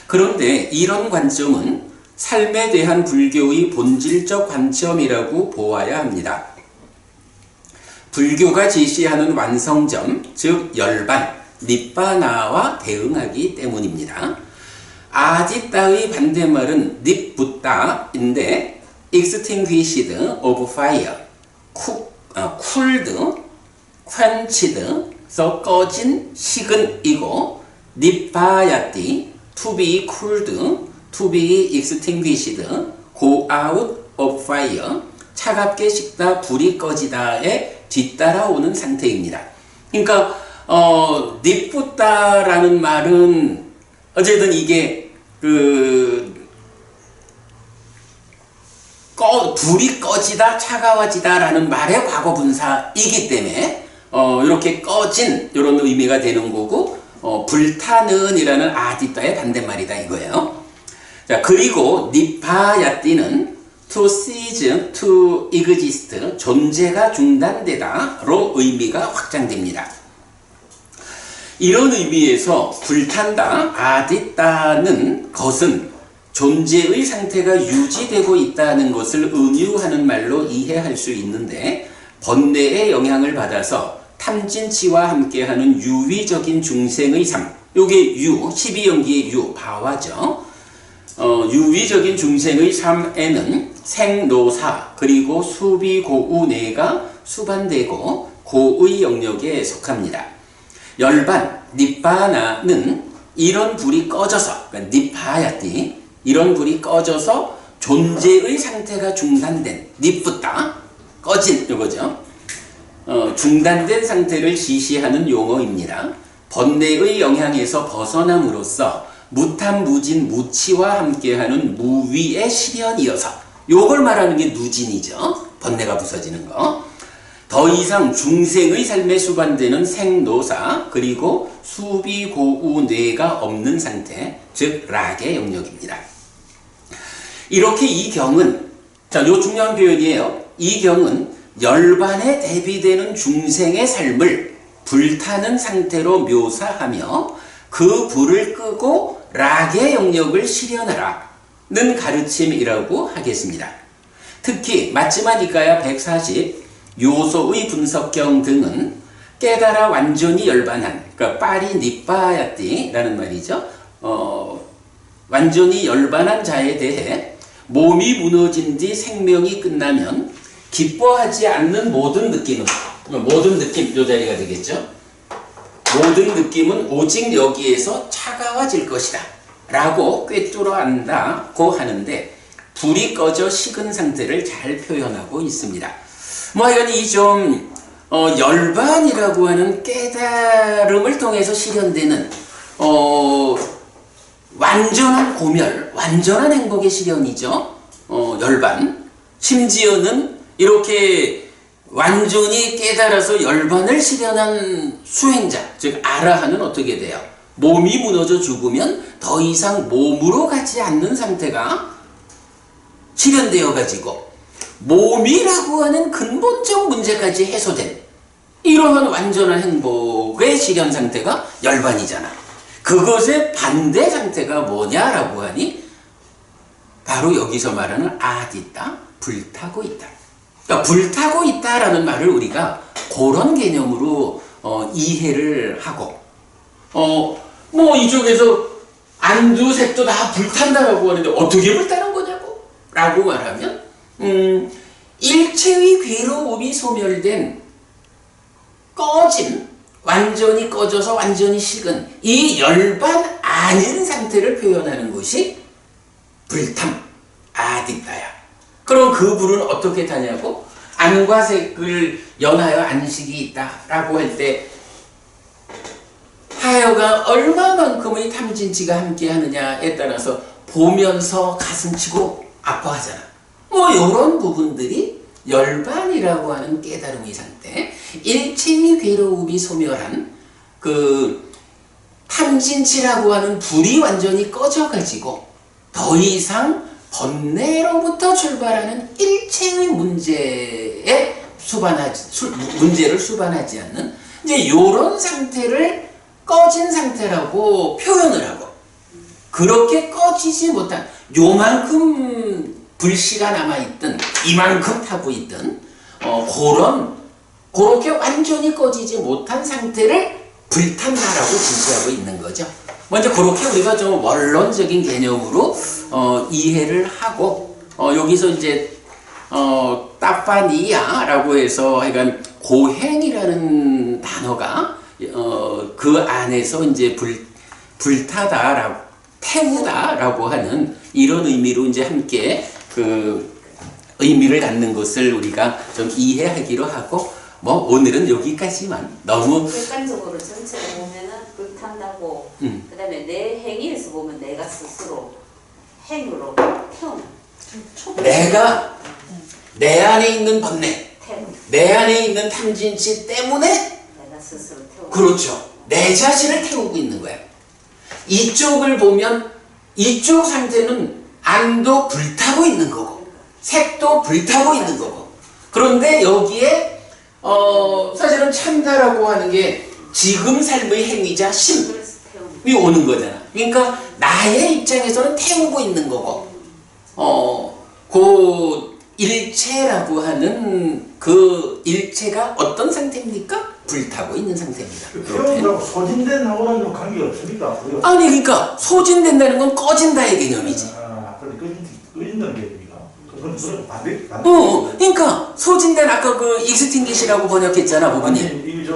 그런데 이런 관점은 삶에 대한 불교의 본질적 관점이라고 보아야 합니다. 불교가 제시하는 완성점, 즉 열반, 니빠나와 대응하기 때문입니다. 아디따의 반대말은 닙붓다인데 extinguished of fire, cooled, quenched, 꺼진, 식은이고 닙바야띠, to be cooled, to be extinguished, go out of fire, 차갑게 식다, 불이 꺼지다에 뒤따라오는 상태입니다. 그러니까 닙붓다라는 말은 어쨌든 이게 불이 꺼지다, 차가워지다라는 말의 과거 분사이기 때문에 이렇게 꺼진 이런 의미가 되는 거고 불타는이라는 아디따의 반대말이다 이거예요. 자, 그리고 니파야띠는 to cease, to exist, 존재가 중단되다로 의미가 확장됩니다. 이런 의미에서 불탄다, 아디따는 것은 존재의 상태가 유지되고 있다는 것을 은유하는 말로 이해할 수 있는데 번뇌의 영향을 받아서 탐진치와 함께하는 유위적인 중생의 삶, 요게 유, 12연기의 유, 바와죠. 유위적인 중생의 삶에는 생노사 그리고 수비고우내가 수반되고 고의 영역에 속합니다. 열반, 니빠나는 이런 불이 꺼져서, 그러니까 니파야띠, 이런 불이 꺼져서 존재의 상태가 중단된, 닙붓다, 꺼진 이거죠. 중단된 상태를 지시하는 용어입니다. 번뇌의 영향에서 벗어남으로써 무탐무진 무치와 함께하는 무위의 실현이어서 요걸 말하는 게 누진이죠. 번뇌가 부서지는 거. 더 이상 중생의 삶에 수반되는 생노사 그리고 수비고우뇌가 없는 상태, 즉 락의 영역입니다. 이렇게 이 경은, 자, 요 중요한 표현이에요. 이 경은 열반에 대비되는 중생의 삶을 불타는 상태로 묘사하며 그 불을 끄고 락의 영역을 실현하라는 가르침이라고 하겠습니다. 특히 마츠마니까야 140 요소의 분석경 등은 깨달아 완전히 열반한, 그러니까 파리 니빠야띠라는 말이죠. 완전히 열반한 자에 대해 몸이 무너진 뒤 생명이 끝나면 기뻐하지 않는 모든 느낌은, 모든 느낌, 요 자리가 되겠죠. 모든 느낌은 오직 여기에서 차가워질 것이다 라고 꿰뚫어 안다고 하는데 불이 꺼져 식은 상태를 잘 표현하고 있습니다. 뭐 하여간 이 좀 열반이라고 하는 깨달음을 통해서 실현되는 완전한 고멸, 완전한 행복의 실현이죠. 열반. 심지어는 이렇게 완전히 깨달아서 열반을 실현한 수행자, 즉 아라한은 어떻게 돼요? 몸이 무너져 죽으면 더 이상 몸으로 가지 않는 상태가 실현되어 가지고 몸이라고 하는 근본적 문제까지 해소된 이러한 완전한 행복의 실현 상태가 열반이잖아. 그것의 반대 상태가 뭐냐라고 하니 바로 여기서 말하는 아디따, 불타고 있다. 그러니까 불타고 있다라는 말을 우리가 그런 개념으로 이해를 하고 뭐 이쪽에서 안두색도 다 불탄다라고 하는데 어떻게 불타는 거냐고 라고 말하면 일체의 괴로움이 소멸된 꺼진, 완전히 꺼져서 완전히 식은 이 열반 아닌 상태를 표현하는 것이 불탐, 아디따야. 그럼 그 불은 어떻게 타냐고? 안과 색을 연하여 안식이 있다라고 할 때 하여간 얼마만큼의 탐진치가 함께 하느냐에 따라서 보면서 가슴치고 아파하잖아. 뭐 이런 부분들이 열반이라고 하는 깨달음의 상태, 일체의 괴로움이 소멸한 그 탐진치라고 하는 불이 완전히 꺼져가지고 더 이상 번뇌로부터 출발하는 일체의 문제를 수반하지 않는 이제 이런 상태를 꺼진 상태라고 표현을 하고, 그렇게 꺼지지 못한 요만큼 불씨가 남아있든 이만큼 타고 있든 그렇게 완전히 꺼지지 못한 상태를 불탄다라고 지시하고 있는 거죠. 먼저 그렇게 우리가 좀 원론적인 개념으로 이해를 하고, 여기서 이제 따파니아라고 해서 하여간 고행이라는 단어가 그 안에서 이제 불타다라고, 태우다라고 하는 이런 의미로 이제 함께 그 의미를 갖는 것을 우리가 좀 이해하기로 하고, 뭐 오늘은 여기까지만. 너무 객관적으로 전체를 보면은 불탄다고, 그다음에 내 행위에서 보면 내가 스스로 행으로 태우는, 내가 내 안에 있는 번뇌, 태우는, 내 안에 있는 탐진치 때문에, 내가 스스로 태우는. 그렇죠, 내 자신을 태우고 있는 거야. 이쪽을 보면 이쪽 상태는 안도 불타고 있는 거고 색도 불타고 있는 거고, 그런데 여기에 사실은 참다라고 하는 게 지금 삶의 행위자 심이 그래서 태우는. 오는 거잖아. 그러니까 나의 입장에서는 태우고 있는 거고, 그 일체라고 하는 그 일체가 어떤 상태입니까? 불타고 있는 상태입니다. 태운다고 소진된 하고는 좀 관계가 없습니까? 아니 그러니까 소진된다는 건 꺼진다의 개념이지. 그런데 꺼진다는 개념이가. 그건 반대. 그러니까 소진된 아까 그 익스팅기시라고 번역했잖아 부분이.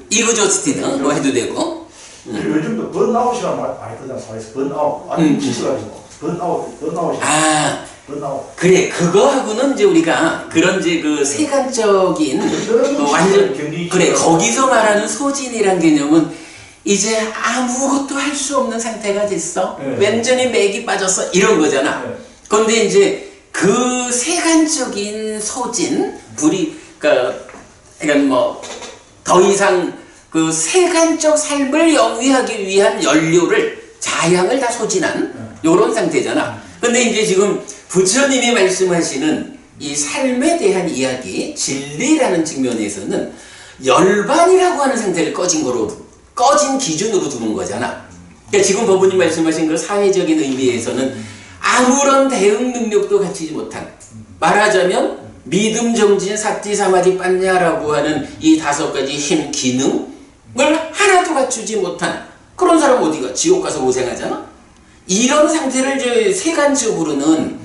이그조스티드로 해도 되고. 요즘도 번아웃이라는 말 많이 쓰잖아. 사회에서 번아웃. 아니 지쳐가지고 번아웃. 번아웃. 그래, 그거하고는 이제 우리가 그런 이제 그 세간적인 완전 그래, 거기서 말하는 소진이란 개념은 이제 아무것도 할 수 없는 상태가 됐어. 완전히 맥이 빠졌어. 이런 거잖아. 그런데 이제 그 세간적인 소진, 그러니까 뭐 더 이상 그 세간적 삶을 영위하기 위한 연료를 자양을 다 소진한 요런 상태잖아. 근데 이제 지금 부처님이 말씀하시는 이 삶에 대한 이야기, 진리라는 측면에서는 열반이라고 하는 상태를 꺼진 기준으로 두는 거잖아. 그러니까 지금 법부님 말씀하신 그 사회적인 의미에서는 아무런 대응 능력도 갖추지 못한, 말하자면 믿음, 정진, 사티, 사마디, 빠냐라고 하는 이 5가지 힘, 기능을 하나도 갖추지 못한 그런 사람 어디가? 지옥 가서 고생하잖아? 이런 상태를 이제 세간적으로는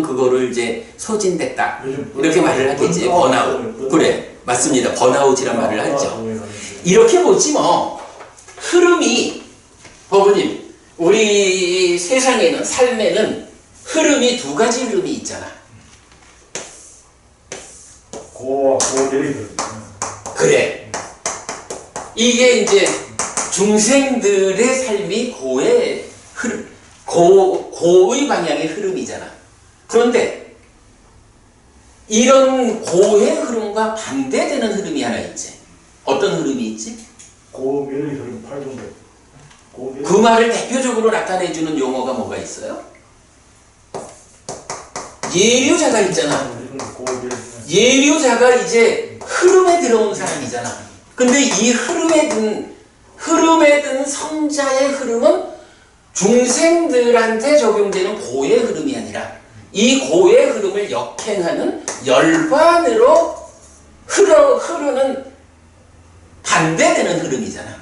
그거를 이제 소진됐다 이렇게 말을 하겠지. 번아웃. 그래, 맞습니다. 번아웃이란 말을 하죠. 이렇게 보지 뭐. 흐름이, 법부님, 우리 세상에는, 삶에는 흐름이 2가지 흐름이 있잖아. 고열이. 그래. 이게 이제 중생들의 삶이 고의 흐름, 고의 방향의 흐름이잖아. 그런데 이런 고의 흐름과 반대되는 흐름이 하나 있지. 어떤 흐름이 있지? 고멸의 흐름 8종대. 그 말을 대표적으로 나타내주는 용어가 뭐가 있어요? 예류자가 있잖아. 예류자가 이제 흐름에 들어온 사람이잖아. 근데 이 흐름에 든 성자의 흐름은 중생들한테 적용되는 고의 흐름이 아니라 이 고의 흐름을 역행하는 열반으로 흐르는 반대되는 흐름이잖아.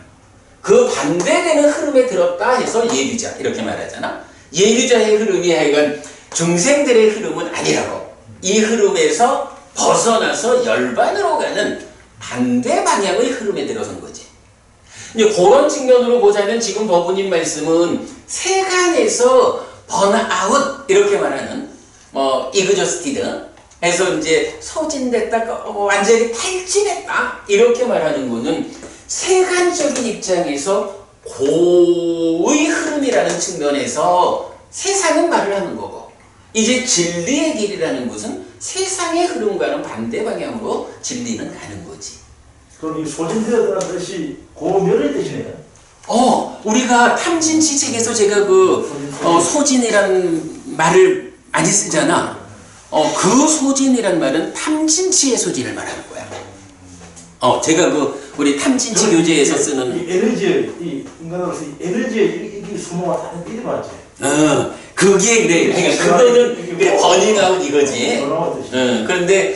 그 반대되는 흐름에 들었다 해서 예류자 이렇게 말하잖아. 예류자의 흐름이 하여간 중생들의 흐름은 아니라고, 이 흐름에서 벗어나서 열반으로 가는 반대 방향의 흐름에 들어선 거지. 이제 그런 측면으로 보자면 지금 법부님 말씀은 세간에서 번아웃 이렇게 말하는 이그저스티드 해서 이제 소진됐다, 완전히 탈진했다 이렇게 말하는 거는 세간적인 입장에서 고의 흐름이라는 측면에서 세상은 말을 하는 거고, 이제 진리의 길이라는 것은 세상의 흐름과는 반대 방향으로 진리는 가는 거지. 그럼 이 소진되었다는 뜻이 고멸의 뜻이네요. 우리가 탐진치 책에서 제가 소진이라는 말을 많이 쓰잖아. 그 소진이란 말은 탐진치의 소진을 말하는 거야. 제가 우리 탐진치 교재에서 쓰는 이 에너지, 이 인간으로서 이 에너지의 이 수모가 다 이리 맞지. 그게 그래. 그러니까 그거는 그래, 버닝아웃 이거지. 뜻이. 그런데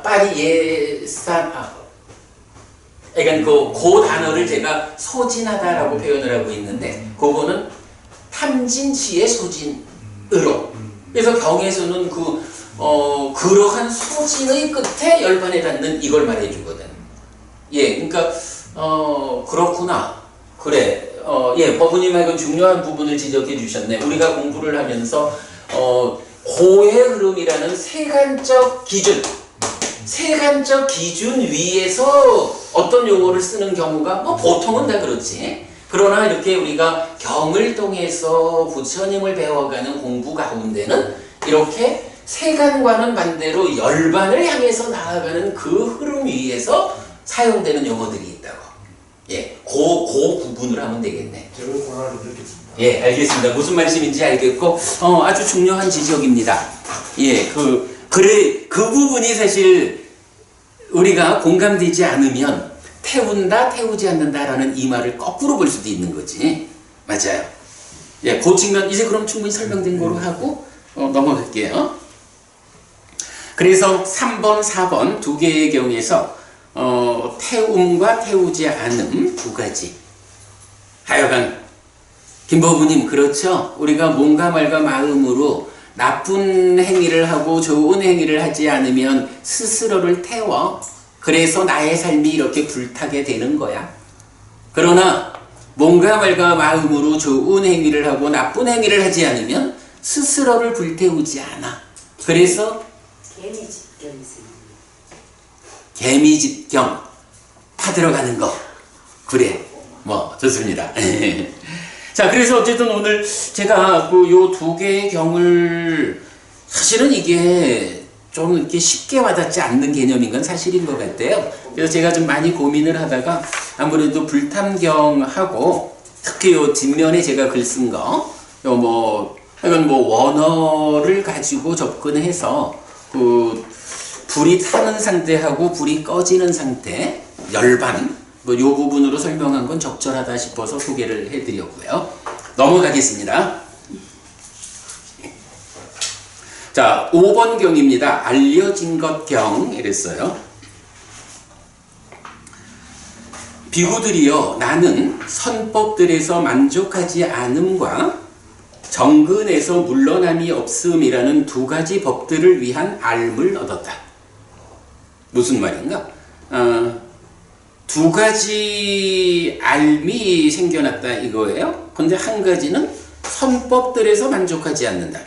파리예산 그러니까 그 단어를 제가 소진하다라고 표현을 하고 있는데, 그거는 탐진치의 소진으로. 그래서 경에서는 그러한 소진의 끝에 열반에 닿는 이걸 말해주거든. 예, 그러니까 그렇구나. 그래. 예, 법부님하고 중요한 부분을 지적해 주셨네. 우리가 공부를 하면서 고의 흐름이라는 세간적 기준 위에서 어떤 용어를 쓰는 경우가 보통은 다 그렇지. 그러나 이렇게 우리가 경을 통해서 부처님을 배워가는 공부 가운데는 이렇게 세간과는 반대로 열반을 향해서 나아가는 그 흐름 위에서 사용되는 용어들이 있다고. 예, 그 구분을 하면 되겠네. 제가 고난을 느꼈습니다. 예, 알겠습니다. 무슨 말씀인지 알겠고, 아주 중요한 지적입니다. 예, 그 부분이 사실 우리가 공감되지 않으면 태운다, 태우지 않는다라는 이 말을 거꾸로 볼 수도 있는 거지. 맞아요. 예, 그 측면, 이제 그럼 충분히 설명된 거로 하고, 넘어갈게요. 그래서 3번, 4번 두 개의 경우에서, 태움과 태우지 않음 두 가지. 하여간, 김법부님, 그렇죠? 우리가 몸과 말과 마음으로 나쁜 행위를 하고 좋은 행위를 하지 않으면 스스로를 태워. 그래서 나의 삶이 이렇게 불타게 되는 거야. 그러나 몸과 말과 마음으로 좋은 행위를 하고 나쁜 행위를 하지 않으면 스스로를 불태우지 않아. 그래서 개미집경 타들어가는 거. 그래. 좋습니다. 자, 그래서 어쨌든 오늘 제가 요 두 개의 경을 사실은 이게 좀 이렇게 쉽게 와닿지 않는 개념인 건 사실인 것 같아요. 그래서 제가 좀 많이 고민을 하다가 아무래도 불탐경하고 특히 요 뒷면에 제가 글 쓴 거, 하여간 원어를 가지고 접근해서 불이 타는 상태하고 불이 꺼지는 상태, 열반, 요 부분으로 설명한 건 적절하다 싶어서 소개를 해드렸고요. 넘어가겠습니다. 자, 5번 경입니다. 알려진 것 경 이랬어요. 비구들이여, 나는 선법들에서 만족하지 않음과 정근에서 물러남이 없음이라는 두 가지 법들을 위한 알을 얻었다. 무슨 말인가? 두 가지 알미 생겨났다 이거예요. 근데 한 가지는 선법들에서 만족하지 않는다.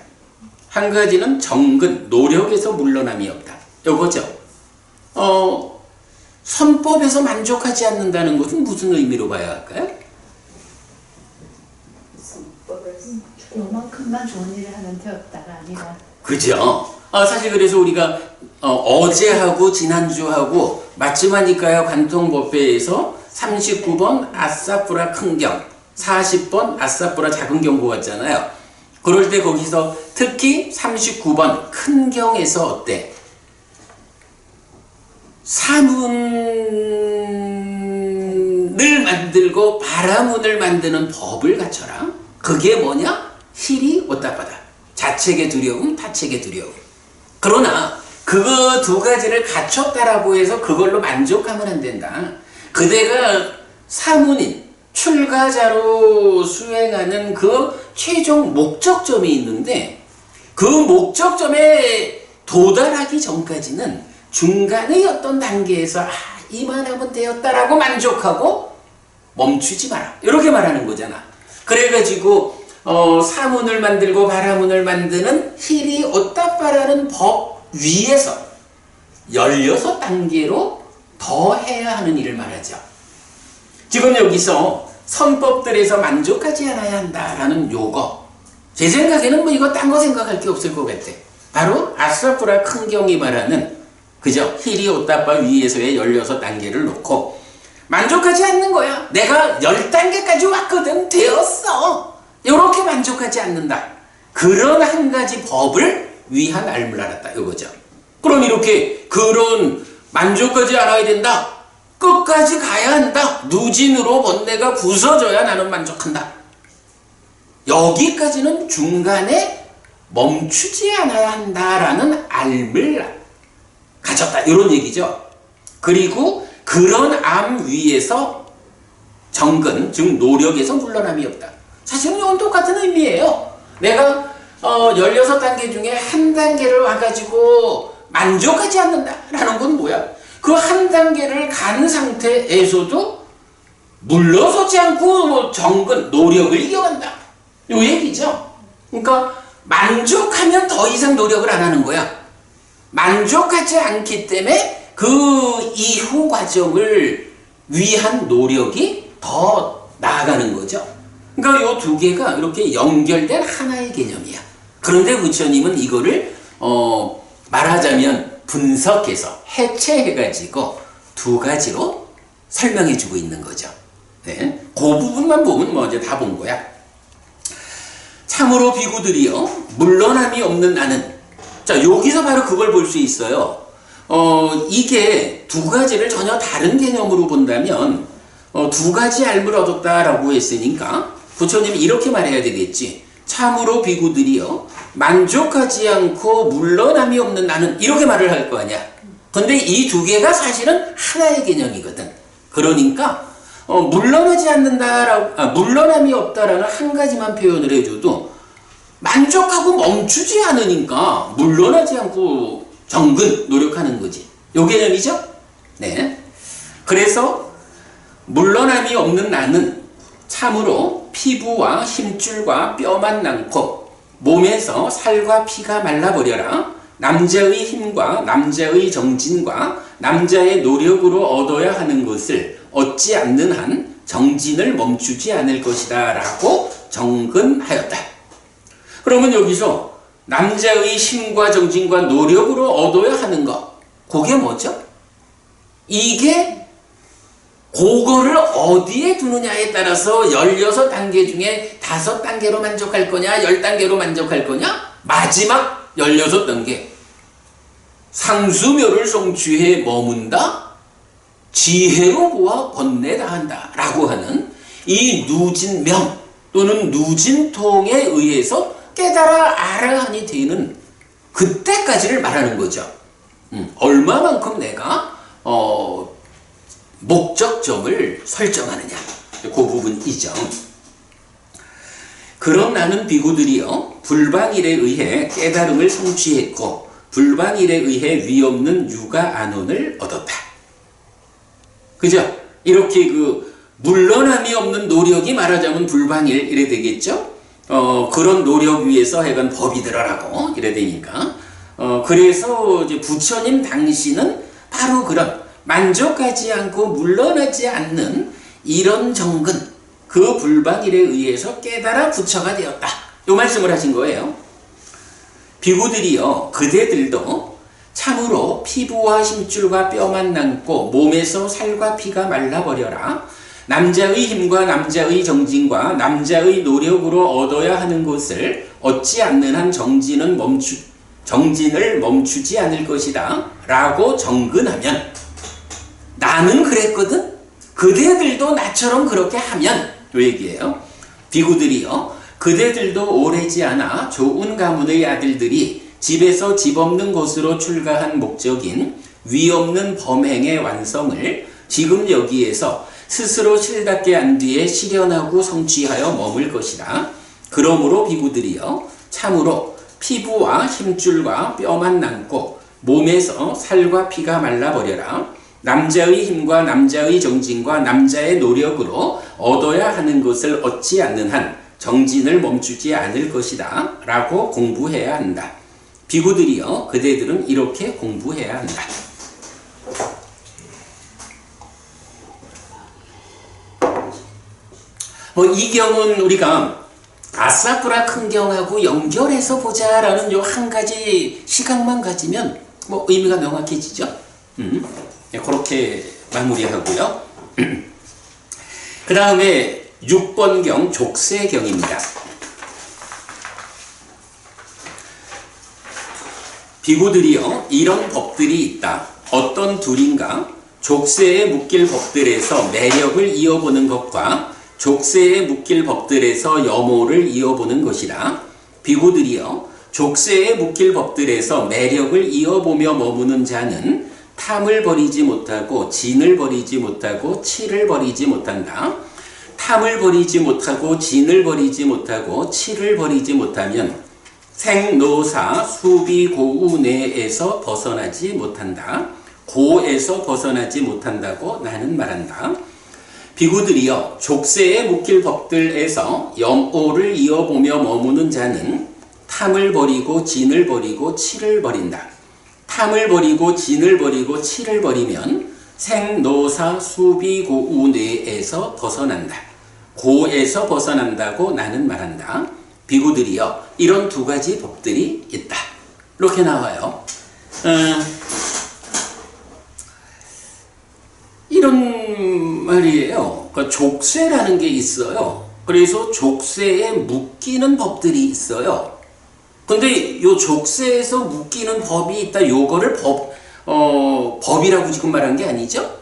한 가지는 정근, 노력에서 물러남이 없다. 요거죠. 선법에서 만족하지 않는다는 것은 무슨 의미로 봐야 할까요? 요만큼만 좋은 일을 하면 되었다가 아니라. 그죠. 사실 그래서 우리가 어제하고 지난주하고 맞춤하니까요. 관통법회에서 39번 아싸뿌라 큰경, 40번 아싸뿌라 작은경 보았잖아요. 그럴 때 거기서 특히 39번 큰경에서 어때? 사문을 만들고 바라문을 만드는 법을 갖춰라. 그게 뭐냐? 실이 오따빠다. 자책의 두려움, 타책의 두려움. 그러나 그거 두 가지를 갖췄다라고 해서 그걸로 만족하면 안 된다. 그대가 사문인, 출가자로 수행하는 그 최종 목적점이 있는데 그 목적점에 도달하기 전까지는 중간의 어떤 단계에서 이만하면 되었다라고 만족하고 멈추지 마라. 이렇게 말하는 거잖아. 그래가지고 사문을 만들고 바라문을 만드는 힐이 오따빠라는 법 위에서 16단계로 더 해야 하는 일을 말하죠. 지금 여기서 선법들에서 만족하지 않아야 한다라는 요거, 제 생각에는 뭐 이거 딴 거 생각할 게 없을 것 같아. 바로 아스라프라 큰경이 말하는, 그죠? 히리오타파 위에서의 16단계를 놓고 만족하지 않는 거야. 내가 10단계까지 왔거든. 되었어. 이렇게 만족하지 않는다. 그런 한 가지 법을 위한 알물 알았다. 이거죠. 그럼 이렇게 그런 만족하지 않아야 된다. 끝까지 가야 한다. 누진으로 번뇌가 부서져야 나는 만족한다. 여기까지는 중간에 멈추지 않아야 한다라는 알을 가졌다. 이런 얘기죠. 그리고 그런 암 위에서 정근, 즉 노력에서 물러남이 없다. 사실은 이건 똑같은 의미예요. 내가 16단계 중에 한 단계를 와가지고 만족하지 않는다라는 건 뭐야? 그 한 단계를 간 상태에서도 물러서지 않고 정근, 노력을 이겨간다. 요 얘기죠. 그러니까 만족하면 더 이상 노력을 안 하는 거야. 만족하지 않기 때문에 그 이후 과정을 위한 노력이 더 나아가는 거죠. 그러니까 요 두 개가 이렇게 연결된 하나의 개념이야. 그런데 부처님은 이거를 말하자면 분석해서 해체해가지고 두 가지로 설명해주고 있는 거죠. 네. 그 부분만 보면 뭐 이제 다 본 거야. 참으로 비구들이여 물러남이 없는 나는. 자, 여기서 바로 그걸 볼 수 있어요. 이게 두 가지를 전혀 다른 개념으로 본다면 두 가지 알을 얻었다라고 했으니까 부처님이 이렇게 말해야 되겠지. 참으로 비구들이여 만족하지 않고 물러남이 없는 나는, 이렇게 말을 할 거 아니야. 근데 이 두 개가 사실은 하나의 개념이거든. 그러니까 물러나지 않는다라고, 물러남이 없다라는 한 가지만 표현을 해줘도 만족하고 멈추지 않으니까 물러나지 않고 정근, 노력하는 거지. 요 개념이죠? 네. 그래서 물러남이 없는 나는 참으로 피부와 힘줄과 뼈만 남고 몸에서 살과 피가 말라버려라. 남자의 힘과 남자의 정진과 남자의 노력으로 얻어야 하는 것을 얻지 않는 한 정진을 멈추지 않을 것이다 라고 정근하였다. 그러면 여기서 남자의 힘과 정진과 노력으로 얻어야 하는 것, 그게 뭐죠? 이게 그거를 어디에 두느냐에 따라서 16단계 중에 5단계로 만족할 거냐, 10단계로 만족할 거냐? 마지막 16단계. 상수묘를 성취해 머문다, 지혜로 보아 번뇌다한다 라고 하는 이 누진명 또는 누진통에 의해서 깨달아 알아하니 되는 그때까지를 말하는 거죠. 얼마만큼 내가 목적점을 설정하느냐, 그 부분이죠. 그럼 나는 비구들이여 불방일에 의해 깨달음을 성취했고 불방일에 의해 위없는 유가 안온을 얻었다. 그죠? 이렇게 그 물러남이 없는 노력이 말하자면 불방일 이래 되겠죠? 그런 노력 위에서 해간 법이 들어라고 이래 되니까 그래서 이제 부처님 당시는 바로 그런 만족하지 않고 물러나지 않는 이런 정근, 그 불방일에 의해서 깨달아 부처가 되었다. 요 말씀을 하신 거예요. 비구들이여 그대들도 참으로 피부와 힘줄과 뼈만 남고 몸에서 살과 피가 말라버려라. 남자의 힘과 남자의 정진과 남자의 노력으로 얻어야 하는 것을 얻지 않는 한 정진을 멈추지 않을 것이다 라고 정근하면, 나는 그랬거든? 그대들도 나처럼 그렇게 하면, 요 얘기예요. 비구들이여 그대들도 오래지 않아 좋은 가문의 아들들이 집에서 집 없는 곳으로 출가한 목적인 위없는 범행의 완성을 지금 여기에서 스스로 실답게 한 뒤에 실현하고 성취하여 머물 것이다. 그러므로 비구들이여 참으로 피부와 힘줄과 뼈만 남고 몸에서 살과 피가 말라버려라. 남자의 힘과 남자의 정진과 남자의 노력으로 얻어야 하는 것을 얻지 않는 한 정진을 멈추지 않을 것이다 라고 공부해야 한다. 비구들이여 그대들은 이렇게 공부해야 한다. 이 경은 우리가 아사쿠라 큰 경하고 연결해서 보자라는 요 한 가지 시각만 가지면 의미가 명확해지죠. 그렇게 마무리하고요. 그 다음에 6번 경 족쇄경입니다. 비구들이요, 이런 법들이 있다. 어떤 둘인가 족쇄에 묶일 법들에서 매력을 이어보는 것과 족쇄에 묶일 법들에서 염오를 이어보는 것이라. 비구들이요, 족쇄에 묶일 법들에서 매력을 이어보며 머무는 자는 탐을 버리지 못하고 진을 버리지 못하고 치를 버리지 못한다. 탐을 버리지 못하고 진을 버리지 못하고 치를 버리지 못하면 생노사 수비고우 내에서 벗어나지 못한다. 고에서 벗어나지 못한다고 나는 말한다. 비구들이여, 족쇄에 묶일 법들에서 염오를 이어보며 머무는 자는 탐을 버리고 진을 버리고 치를 버린다. 탐을 버리고 진을 버리고 치를 버리면 생노사 수비고우 내에서 벗어난다. 고에서 벗어난다고 나는 말한다. 비구들이여, 이런 두 가지 법들이 있다. 이렇게 나와요. 이런 말이에요. 그러니까 족쇄라는 게 있어요. 그래서 족쇄에 묶이는 법들이 있어요. 근데 요 족쇄에서 묶이는 법이 있다. 요거를 법이라고 지금 말한 게 아니죠.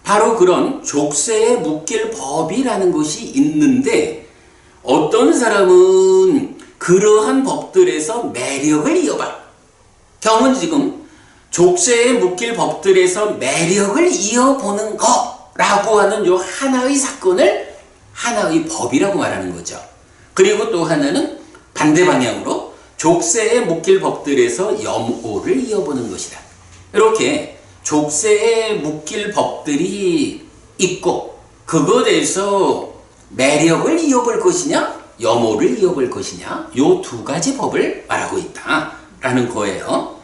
바로 그런 족쇄에 묶일 법이라는 것이 있는데, 어떤 사람은 그러한 법들에서 매력을 이어봐. 경은 지금 족쇄에 묶일 법들에서 매력을 이어보는 거라고 하는 요 하나의 사건을 하나의 법이라고 말하는 거죠. 그리고 또 하나는 반대 방향으로 족쇄에 묶일 법들에서 염오를 이어보는 것이다. 이렇게 족쇄에 묶일 법들이 있고 그것에서 매력을 이어볼 것이냐 염오를 이어볼 것이냐, 요 두 가지 법을 말하고 있다라는 거예요.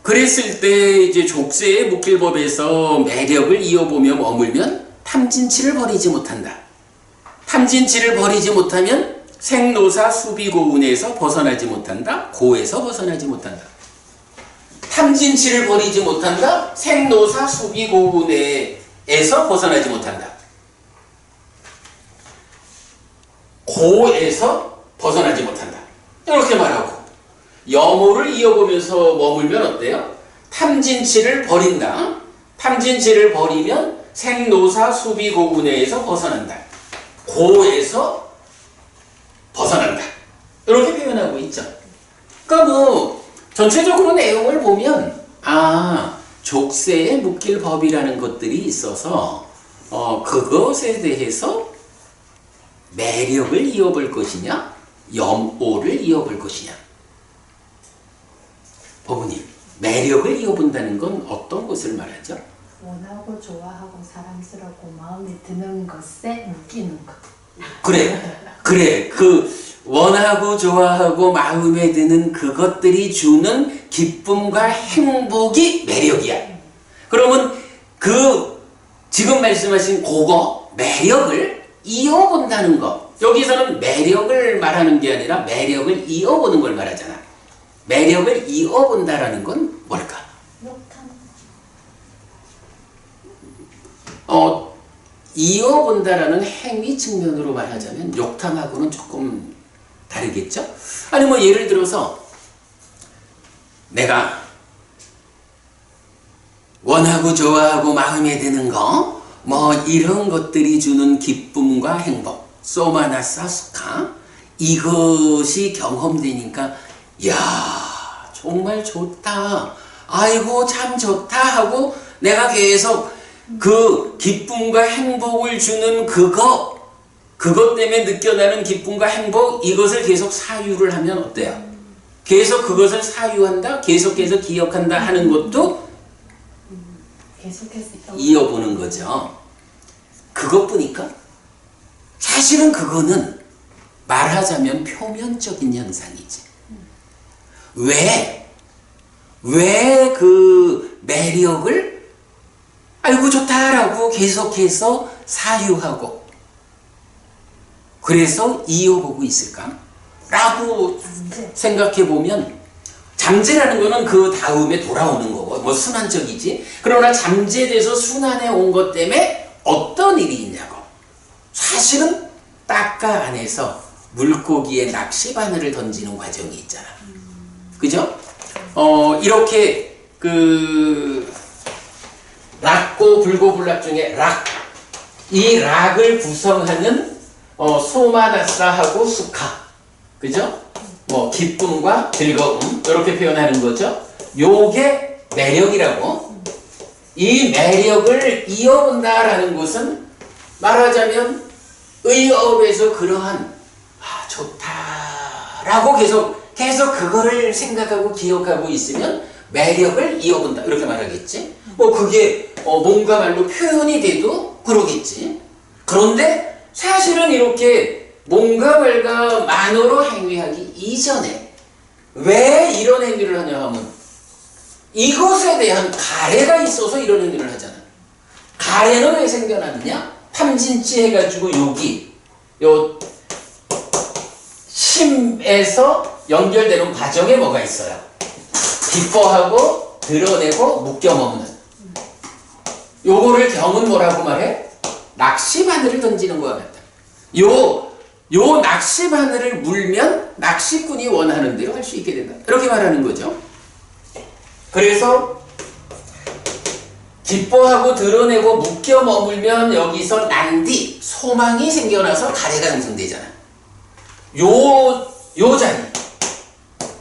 그랬을 때 이제 족쇄에 묶일 법에서 매력을 이어보며 머물면 탐진치를 버리지 못한다. 탐진치를 버리지 못하면 생노사 수비고운에서 벗어나지 못한다. 고에서 벗어나지 못한다. 탐진치를 버리지 못한다. 생노사 수비고운에서 벗어나지 못한다. 고에서 벗어나지 못한다. 이렇게 말하고 염오를 이어보면서 머물면 어때요? 탐진치를 버린다. 탐진치를 버리면 생노사 수비고운에서 벗어난다. 고에서 벗어난다. 이렇게 표현하고 있죠. 그러니까 전체적으로 내용을 보면 족쇄에 묶일 법이라는 것들이 있어서 그것에 대해서 매력을 이어볼 것이냐 염오를 이어볼 것이냐. 법은님, 매력을 이어본다는 건 어떤 것을 말하죠? 원하고 좋아하고 사랑스럽고 마음에 드는 것에 묶이는 것. 그래. 그 원하고 좋아하고 마음에 드는 그것들이 주는 기쁨과 행복이 매력이야. 그러면 그 지금 말씀하신 그거 매력을 이어본다는 것. 여기서는 매력을 말하는 게 아니라 매력을 이어보는 걸 말하잖아. 매력을 이어본다라는 건 뭘까? 이어본다라는 행위 측면으로 말하자면 욕탕하고는 조금 다르겠죠? 아니 예를 들어서 내가 원하고 좋아하고 마음에 드는 거 이런 것들이 주는 기쁨과 행복 소마나사 수카 이것이 경험되니까 야 정말 좋다 아이고 참 좋다 하고 내가 계속 그 기쁨과 행복을 주는 그것 때문에 느껴나는 기쁨과 행복 이것을 계속 사유를 하면 어때요? 계속 그것을 사유한다 계속해서 기억한다 하는 것도 이어보는 거죠. 그것뿐일까? 사실은 그거는 말하자면 표면적인 현상이지. 왜 그 매력을 아이고 좋다라고 계속해서 사유하고 그래서 이어보고 있을까? 라고 잠재. 생각해 보면 잠재라는 거는 그 다음에 돌아오는 거고 뭐 순환적이지. 그러나 잠재돼서 순환해 온 것 때문에 어떤 일이 있냐고. 사실은 딱가 안에서 물고기의 낚시 바늘을 던지는 과정이 있잖아. 그죠? 이렇게 락고 불고불락 중에 이 락을 구성하는 소마나사하고 수카, 그죠? 뭐 기쁨과 즐거움 이렇게 표현하는 거죠. 요게 매력이라고. 이 매력을 이어본다라는 것은 말하자면 의업에서 그러한 좋다라고 계속 그거를 생각하고 기억하고 있으면 매력을 이어본다 이렇게 말하겠지. 뭐 그게 뭔가 말로 표현이 돼도 그러겠지. 그런데 사실은 이렇게 뭔가 말과 만어로 행위하기 이전에 왜 이런 행위를 하냐 하면 이것에 대한 가래가 있어서 이런 행위를 하잖아. 가래는 왜 생겨났느냐? 탐진치 해가지고 여기 요 심에서 연결되는 과정에 뭐가 있어요? 기뻐하고 드러내고 묶여먹는. 요거를 경은 뭐라고 말해? 낚시 바늘을 던지는 거와 같다. 요 낚시 바늘을 물면 낚시꾼이 원하는 대로 할 수 있게 된다. 이렇게 말하는 거죠. 그래서 기뻐하고 드러내고 묶여 머물면 여기서 난디, 소망이 생겨나서 가래가 형성되잖아. 요 자리,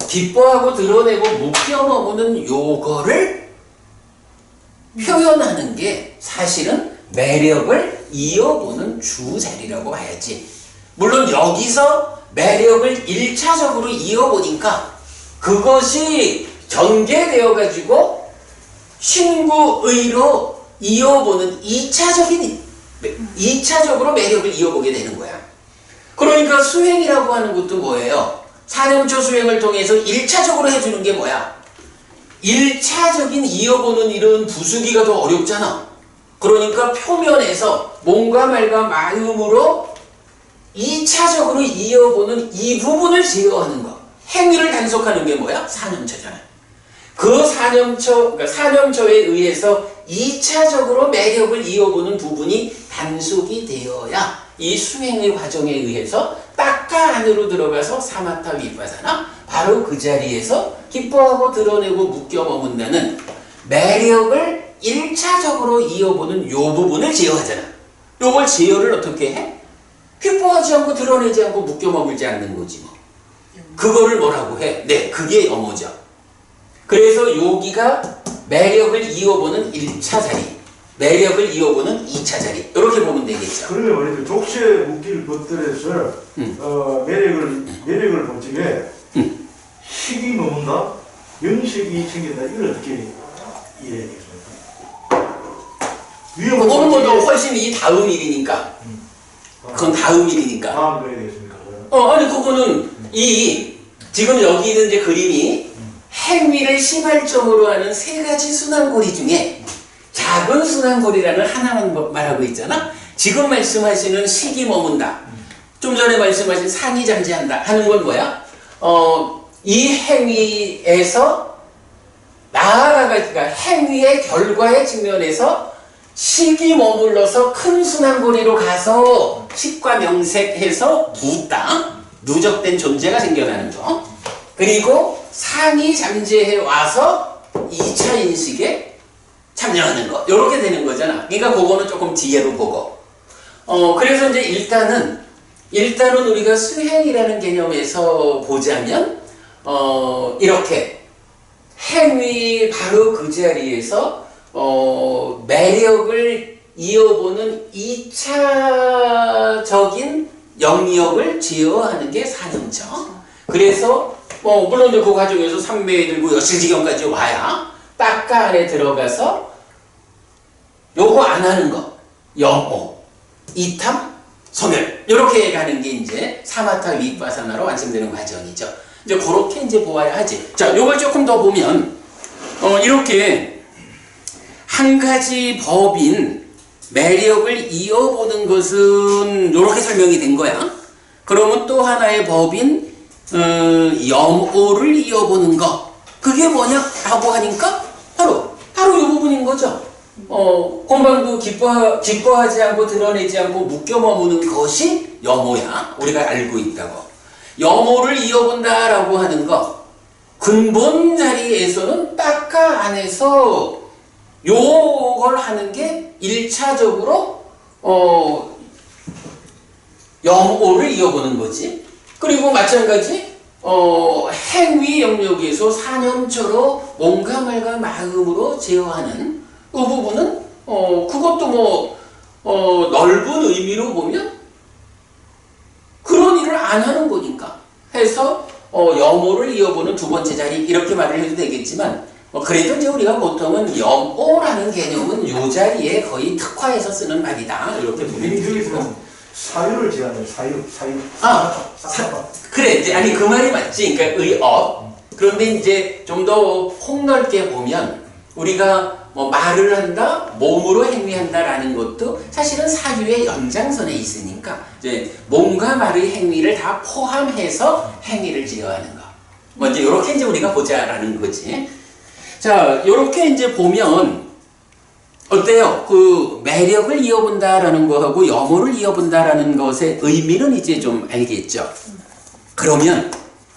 기뻐하고 드러내고 묶여 머무는 요거를 표현하는 게 사실은 매력을 이어보는 주자리라고 봐야지. 물론 여기서 매력을 1차적으로 이어보니까 그것이 전개되어 가지고 신구의로 이어보는 2차적으로 매력을 이어보게 되는 거야. 그러니까 수행이라고 하는 것도 뭐예요? 사념초 수행을 통해서 1차적으로 해주는 게 뭐야? 1차적인 이어보는 일은 부수기가 더 어렵잖아. 그러니까 표면에서 몸과 말과 마음으로 2차적으로 이어보는 이 부분을 제어하는 거. 행위를 단속하는 게 뭐야? 사념초잖아. 그 사념초에 의해서 2차적으로 매력을 이어보는 부분이 단속이 되어야 이 수행의 과정에 의해서 딱가 안으로 들어가서 사마타 위파사나 바로 그 자리에서 기뻐하고 드러내고 묶여 머문다는 매력을 1차적으로 이어보는 요 부분을 제어하잖아. 요걸 제어를 어떻게 해? 기뻐하지 않고 드러내지 않고 묶여 머물지 않는 거지 뭐. 그거를 뭐라고 해? 네, 그게 영어죠. 그래서 여기가 매력을 이어보는 1차 자리, 매력을 이어보는 2차 자리 이렇게 보면 되겠죠. 그러면 말이죠. 족쇄 묶일 것들에서 매력을 볼 적에 식이 머문다, 영식이 생긴다, 이걸 어떻게 이해해야 되겠습니까? 그거는 뭐 더 훨씬 이 다음 일이니까. 그건 다음 일이니까. 다음 거에 되겠습니까? 아니 그거는 지금 여기 있는 이제 그림이 행위를 시발점으로 하는 세 가지 순환고리 중에 작은 순환고리라는 하나만 말하고 있잖아. 지금 말씀하시는 식이 머문다. 좀 전에 말씀하신 상이 잠재한다 하는 건 뭐야? 이 행위에서 나아가니까 행위의 결과의 측면에서 식이 머물러서 큰 순환고리로 가서 식과 명색해서 묻다. 누적된 존재가 생겨나는 거. 그리고 상이 잠재해 와서 2차 인식에 참여하는 거. 요렇게 되는 거잖아. 그러니까 그거는 조금 뒤에로 보고. 그래서 이제 일단은 우리가 수행이라는 개념에서 보자면, 이렇게 행위 바로 그 자리에서, 매력을 이어보는 2차적인 영역을 제어하는 게 사념처. 그래서 물론 그 과정에서 삼매에 들고 여실지경까지 와야 딱가 안에 들어가서 요거 안 하는 거, 영호, 이탐, 소멸 이렇게 가는 게 이제 사마타 위파사나로 완성되는 과정이죠. 이제 그렇게 이제 보아야 하지. 자, 요걸 조금 더 보면 이렇게 한 가지 법인 매력을 이어보는 것은 이렇게 설명이 된 거야. 그러면 또 하나의 법인 염오를 이어보는 것. 그게 뭐냐라고 하니까 바로 이 부분인 거죠. 건방도 기뻐하지 않고 드러내지 않고 묶여 머무는 것이 염오야. 우리가 알고 있다고. 염오를 이어본다라고 하는 것. 근본 자리에서는 딱가 안에서 요걸 하는 게 1차적으로 염오를 이어보는 거지. 그리고 마찬가지 행위 영역에서 사념처로 뭔가 말과 마음으로 제어하는 그 부분은 그것도 넓은 의미로 보면 그런 일을 안 하는 거니까 해서 염오를 이어보는 두 번째 자리 이렇게 말을 해도 되겠지만 그래도 이제 우리가 보통은 염오라는 개념은 요 자리에 거의 특화해서 쓰는 말이다 이렇게 보면 되겠고. 사유를 제한해요. 사유. 그래 이제 아니 그 말이 맞지. 그러니까 의업. 그런데 이제 좀 더 폭넓게 보면 우리가 말을 한다, 몸으로 행위한다라는 것도 사실은 사유의 연장선에 있으니까 이제 몸과 말의 행위를 다 포함해서 행위를 지어하는 거. 먼저 이렇게 이제 우리가 보자라는 거지. 자, 이렇게 이제 보면. 어때요? 그 매력을 이어본다라는 거하고 염오를 이어본다라는 것의 의미는 이제 좀 알겠죠? 그러면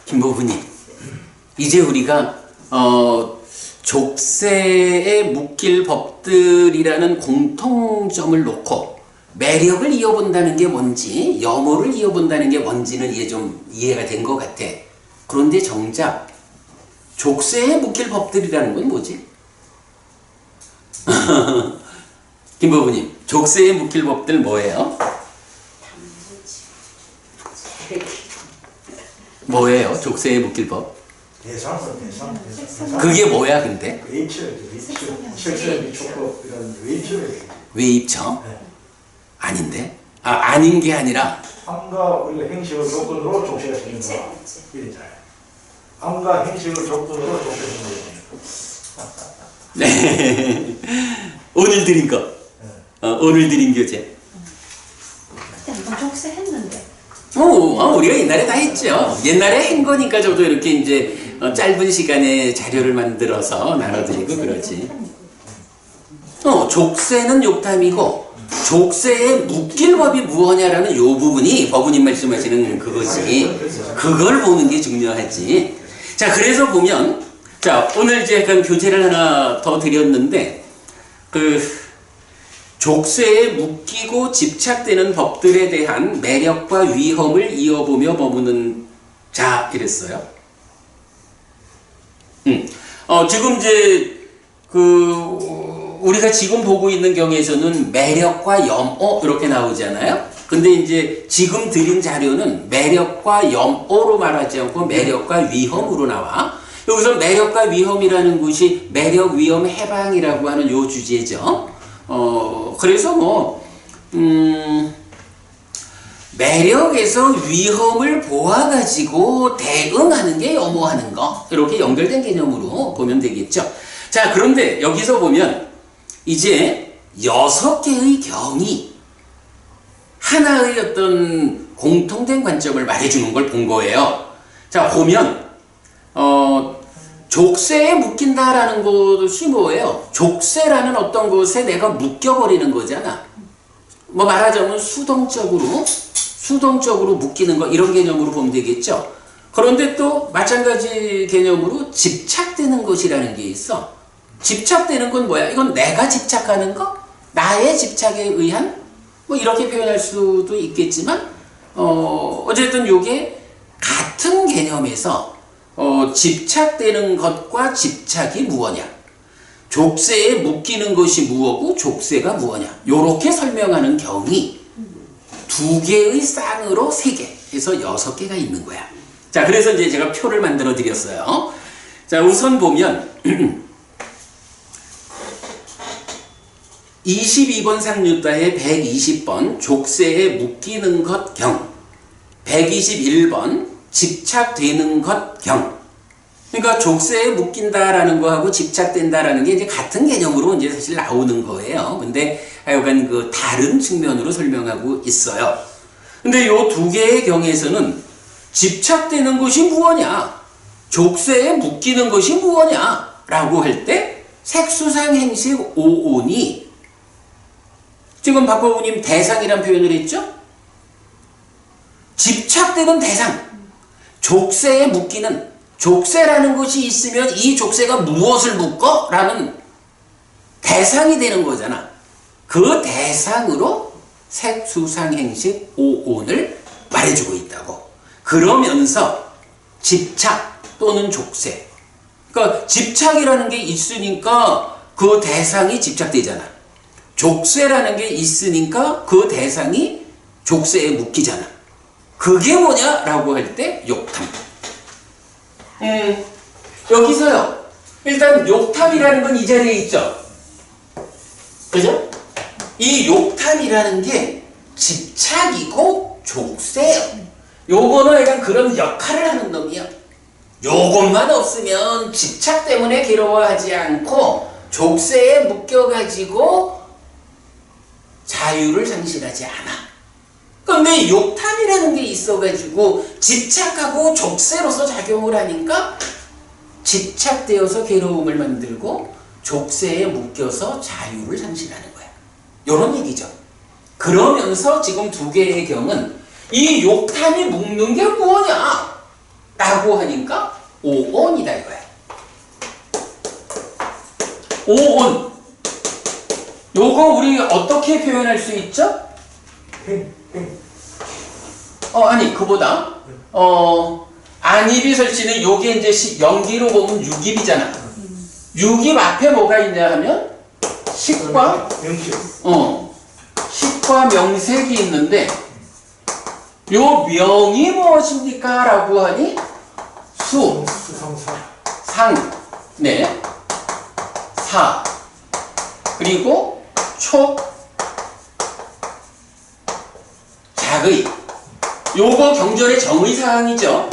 김보부님 이제 우리가 족쇄에 묶일 법들이라는 공통점을 놓고 매력을 이어본다는 게 뭔지 염오를 이어본다는 게 뭔지는 이제 좀 이해가 된 것 같아. 그런데 정작 족쇄에 묶일 법들이라는 건 뭐지? 김보부님, 족쇄에 묶일 법들 뭐예요? 뭐예요? 족쇄에 묶일 법? 대상. 그게 뭐야, 근데? 척수의 미촉법이라는 외입처예요. 외입처? 네. 아닌데? 아닌 게 아니라 암과 우리가 행식을 조건으로 족쇄가 생긴다. 이랬잖아요. 암과 행식을 조건으로 족쇄가 생긴다. 네. 오늘 드린 거. 오늘 드린 교재. 그때 한번 족쇄했는데. 우리가 옛날에 다 했죠. 옛날에 한 거니까 저도 이렇게 이제 짧은 시간에 자료를 만들어서 나눠드리고 그러지. 족쇄는 욕탐이고 족쇄에 묶일 법이 무엇이냐라는 요 부분이 법우님 말씀하시는 그거지. 그걸 보는 게 중요하지. 자, 그래서 보면 자, 오늘 이제 약간 교재를 하나 더 드렸는데 족쇄에 묶이고 집착되는 법들에 대한 매력과 위험을 이어보며 머무는 자 이랬어요. 지금 이제 우리가 지금 보고 있는 경에서는 매력과 염오 이렇게 나오잖아요. 근데 이제 지금 드린 자료는 매력과 염오로 말하지 않고 매력과 위험으로 나와. 여기서 매력과 위험이라는 것이 매력, 위험, 해방이라고 하는 요 주제죠. 그래서 매력에서 위험을 보아가지고 대응하는 게 염오하는 거. 이렇게 연결된 개념으로 보면 되겠죠. 자, 그런데 여기서 보면 이제 6개의 경이 하나의 어떤 공통된 관점을 말해주는 걸 본 거예요. 자, 보면 족쇄에 묶인다라는 것이 뭐예요? 족쇄라는 어떤 것에 내가 묶여버리는 거잖아. 말하자면 수동적으로 묶이는 거 이런 개념으로 보면 되겠죠. 그런데 또 마찬가지 개념으로 집착되는 것이라는 게 있어. 집착되는 건 뭐야? 이건 내가 집착하는 거? 나의 집착에 의한? 이렇게 표현할 수도 있겠지만 어쨌든 요게 같은 개념에서 집착되는 것과 집착이 무엇이냐, 족쇄에 묶이는 것이 무엇고 족쇄가 무엇이냐, 요렇게 설명하는 경이 2개의 쌍으로 3개 해서 6개가 있는 거야. 자, 그래서 이제 제가 표를 만들어 드렸어요. 자, 우선 보면 22번 상류자의 120번 족쇄에 묶이는 것 경, 121번 집착되는 것 경. 그러니까 족쇄에 묶인다라는 거하고 집착된다라는 게 이제 같은 개념으로 이제 사실 나오는 거예요. 근데 하여간 다른 측면으로 설명하고 있어요. 근데 요 두 개의 경에서는 집착되는 것이 무엇이냐? 족쇄에 묶이는 것이 무엇이냐? 라고 할 때 색수상행식 오온이 지금 박보부님 대상이란 표현을 했죠? 집착되는 대상, 족쇄에 묶이는, 족쇄라는 것이 있으면 이 족쇄가 무엇을 묶어? 라는 대상이 되는 거잖아. 그 대상으로 색수상행식 오온을 말해주고 있다고. 그러면서 집착 또는 족쇄, 그러니까 집착이라는 게 있으니까 그 대상이 집착되잖아. 족쇄라는 게 있으니까 그 대상이 족쇄에 묶이잖아. 그게 뭐냐라고 할 때 욕탐. 여기서요. 일단 욕탐이라는 건 이 자리에 있죠. 그죠? 이 욕탐이라는 게 집착이고 족쇄예요. 요거는 약간 그런 역할을 하는 놈이야. 요것만 없으면 집착 때문에 괴로워하지 않고 족쇄에 묶여가지고 자유를 상실하지 않아. 근데 욕탐이라는 게 있어가지고 집착하고 족쇄로서 작용을 하니까 집착되어서 괴로움을 만들고 족쇄에 묶여서 자유를 상실하는 거야. 요런 얘기죠. 그러면서 지금 두 개의 경은 이 욕탐이 묶는 게 뭐냐? 라고 하니까 오온이다 이거야. 오온. 요거 우리 어떻게 표현할 수 있죠? 아니 그보다 안입이 설치는 요게 이제 연기로 보면 육입이잖아. 육입 앞에 뭐가 있냐 하면 식과 식과 명색이 있는데 요 명이 무엇입니까? 라고 하니 수, 상, 네, 사, 그리고 촉, 작의. 요거 경전의 정의사항이죠.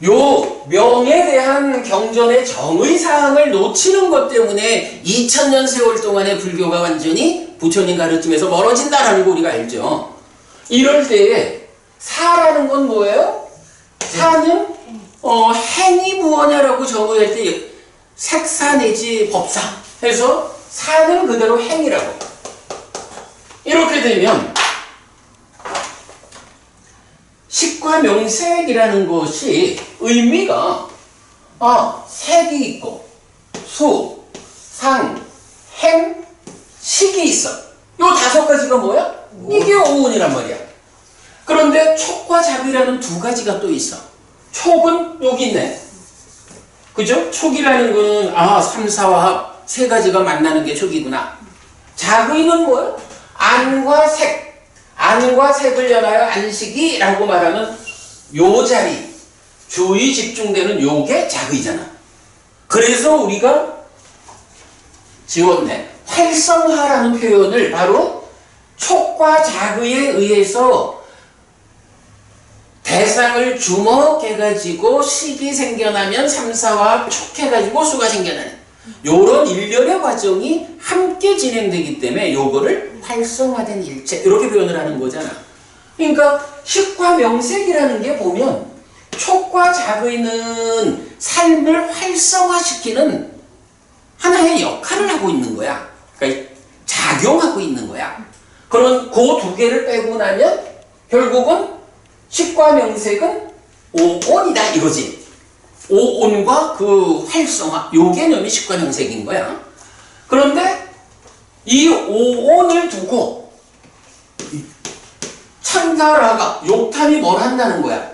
요 명에 대한 경전의 정의사항을 놓치는 것 때문에 2000년 세월 동안의 불교가 완전히 부처님 가르침에서 멀어진다라는 거 우리가 알죠. 이럴 때에 사라는 건 뭐예요? 사는 행이 무엇냐라고 정의할 때 색사 내지 법사 해서 사는 그대로 행이라고. 이렇게 되면 식과 명색이라는 것이 의미가 색이 있고 수, 상, 행, 식이 있어. 요 다섯 가지가 뭐야? 이게 오온이란 말이야. 그런데 촉과 작이라는 두 가지가 또 있어. 촉은 여기 있네. 그죠? 촉이라는 거는 삼사화합 세 가지가 만나는 게 촉이구나. 작의는 뭐야? 안과 색. 안과 색을 연하여 안식이라고 말하는 요 자리, 주의 집중되는 요게 작의잖아. 그래서 우리가 지웠네. 활성화라는 표현을 바로 촉과 작의에 의해서 대상을 주목해가지고 식이 생겨나면 삼사화합 촉해가지고 수가 생겨나는 요런 일련의 과정이 함께 진행되기 때문에 요거를 활성화된 일체 이렇게 표현을 하는 거잖아. 그러니까 식과 명색이라는 게 보면 촉과 작의는 삶을 활성화시키는 하나의 역할을 하고 있는 거야. 그러니까 작용하고 있는 거야. 그런 그 두 개를 빼고 나면 결국은 식과 명색은 오온이다 이거지. 오온과 그 활성화, 요 개념이 식과 명색인 거야. 그런데 이 오온을 두고 찬가라가 욕탐이 뭘 한다는 거야?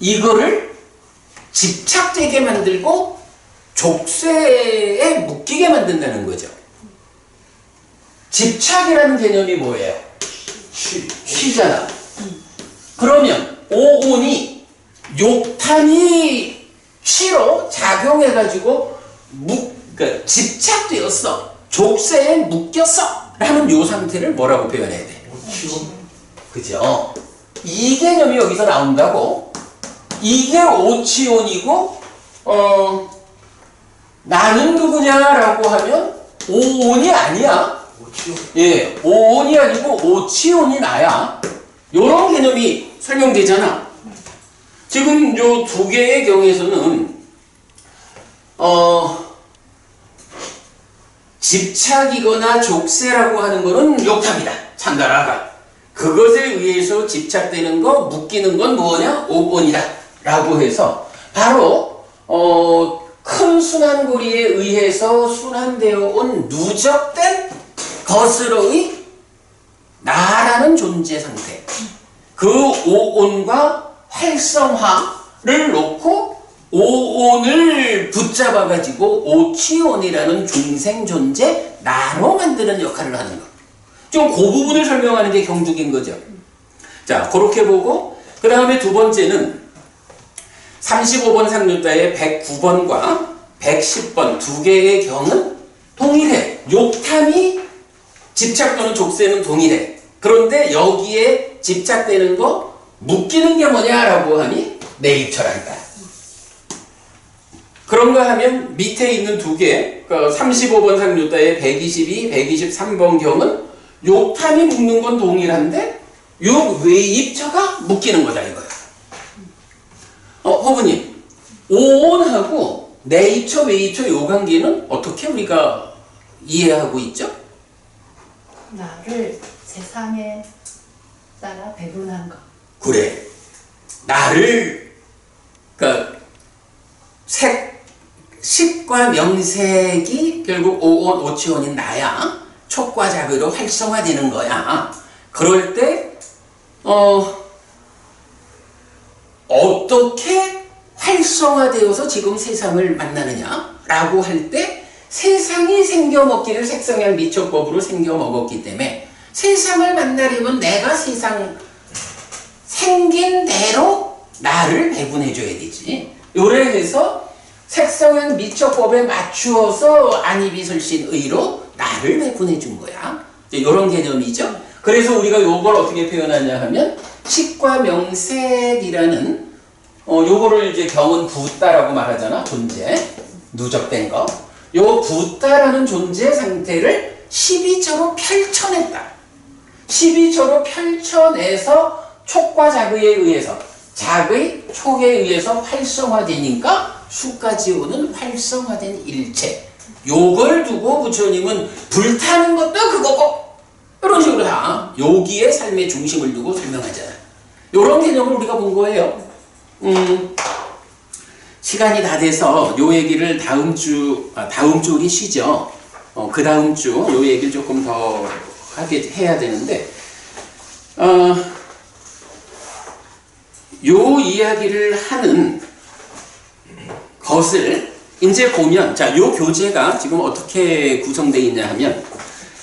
이거를 집착되게 만들고 족쇄에 묶이게 만든다는 거죠. 집착이라는 개념이 뭐예요? 취잖아. 그러면 오온이 욕탐이 취로 작용해가지고 그러니까 집착되었어. 족쇄에 묶였어. 라는 요 상태를 뭐라고 표현해야 돼? 그죠? 이 개념이 여기서 나온다고. 이게 오치온이고 나는 누구냐라고 하면 오온이 아니야. 오치오. 예, 오온이 아니고 오치온이 나야. 요런 개념이 설명되잖아. 지금 요 두 개의 경우에서는 집착이거나 족쇄라고 하는 거는 욕합니다. 찬다라가. 그것에 의해서 집착되는 거, 묶이는 건 뭐냐? 오온이다. 라고 해서 바로 큰 순환고리에 의해서 순환되어 온 누적된 것으로의 나라는 존재 상태. 그 오온과 활성화를 놓고 오온을 붙잡아가지고 오치온이라는 중생 존재 나로 만드는 역할을 하는 거. 좀 그 부분을 설명하는 게 경주기인 거죠. 자, 그렇게 보고 그 다음에 두 번째는 35번 상류자의 109번과 110번 두 개의 경은 동일해. 욕탐이 집착 또는 족쇄는 동일해. 그런데 여기에 집착되는 거 묶이는 게 뭐냐라고 하니 내입처란다. 그런가 하면 밑에 있는 두 개, 35번 상류자의 122, 123번 경은 욕탐이 묶는 건 동일한데 욕 외입처가 묶이는 거다 이거야. 허브님, 오온하고 내입처, 외입처 요 관계는 어떻게 우리가 이해하고 있죠? 나를 세상에 따라 배분한 것. 그래. 나를, 식과 명색이 결국 오온, 오치온인 나야. 촉과 자비로 활성화되는 거야. 그럴 때, 어떻게 활성화되어서 지금 세상을 만나느냐라고 할 때 세상이 생겨먹기를 색성향 미처법으로 생겨먹었기 때문에 세상을 만나려면 내가 세상 생긴 대로 나를 배분해줘야 되지. 요래해서 색성향 미처법에 맞추어서 안이비설신의로 나를 배분해준 거야. 이런 개념이죠. 그래서 우리가 요걸 어떻게 표현하냐 하면 식과 명색이라는 요거를 이제 경은 붓다라고 말하잖아. 존재. 누적된 거. 요 붓다라는 존재 상태를 12처로 펼쳐냈다. 12처로 펼쳐내서 촉과 자극에 의해서 자극의 촉에 의해서 활성화되니까 수까지 오는 활성화된 일체. 요걸 두고 부처님은 불타는 것도 그거고 이런 식으로 다 여기에 삶의 중심을 두고 설명하잖아. 요런 개념을 우리가 본 거예요. 시간이 다 돼서 요 얘기를 다음 주 우리 쉬죠. 그 다음 주 요 얘기를 조금 더 해야 되는데, 요 이야기를 하는 것을 이제 보면, 자, 요 교재가 지금 어떻게 구성되어 있냐 하면,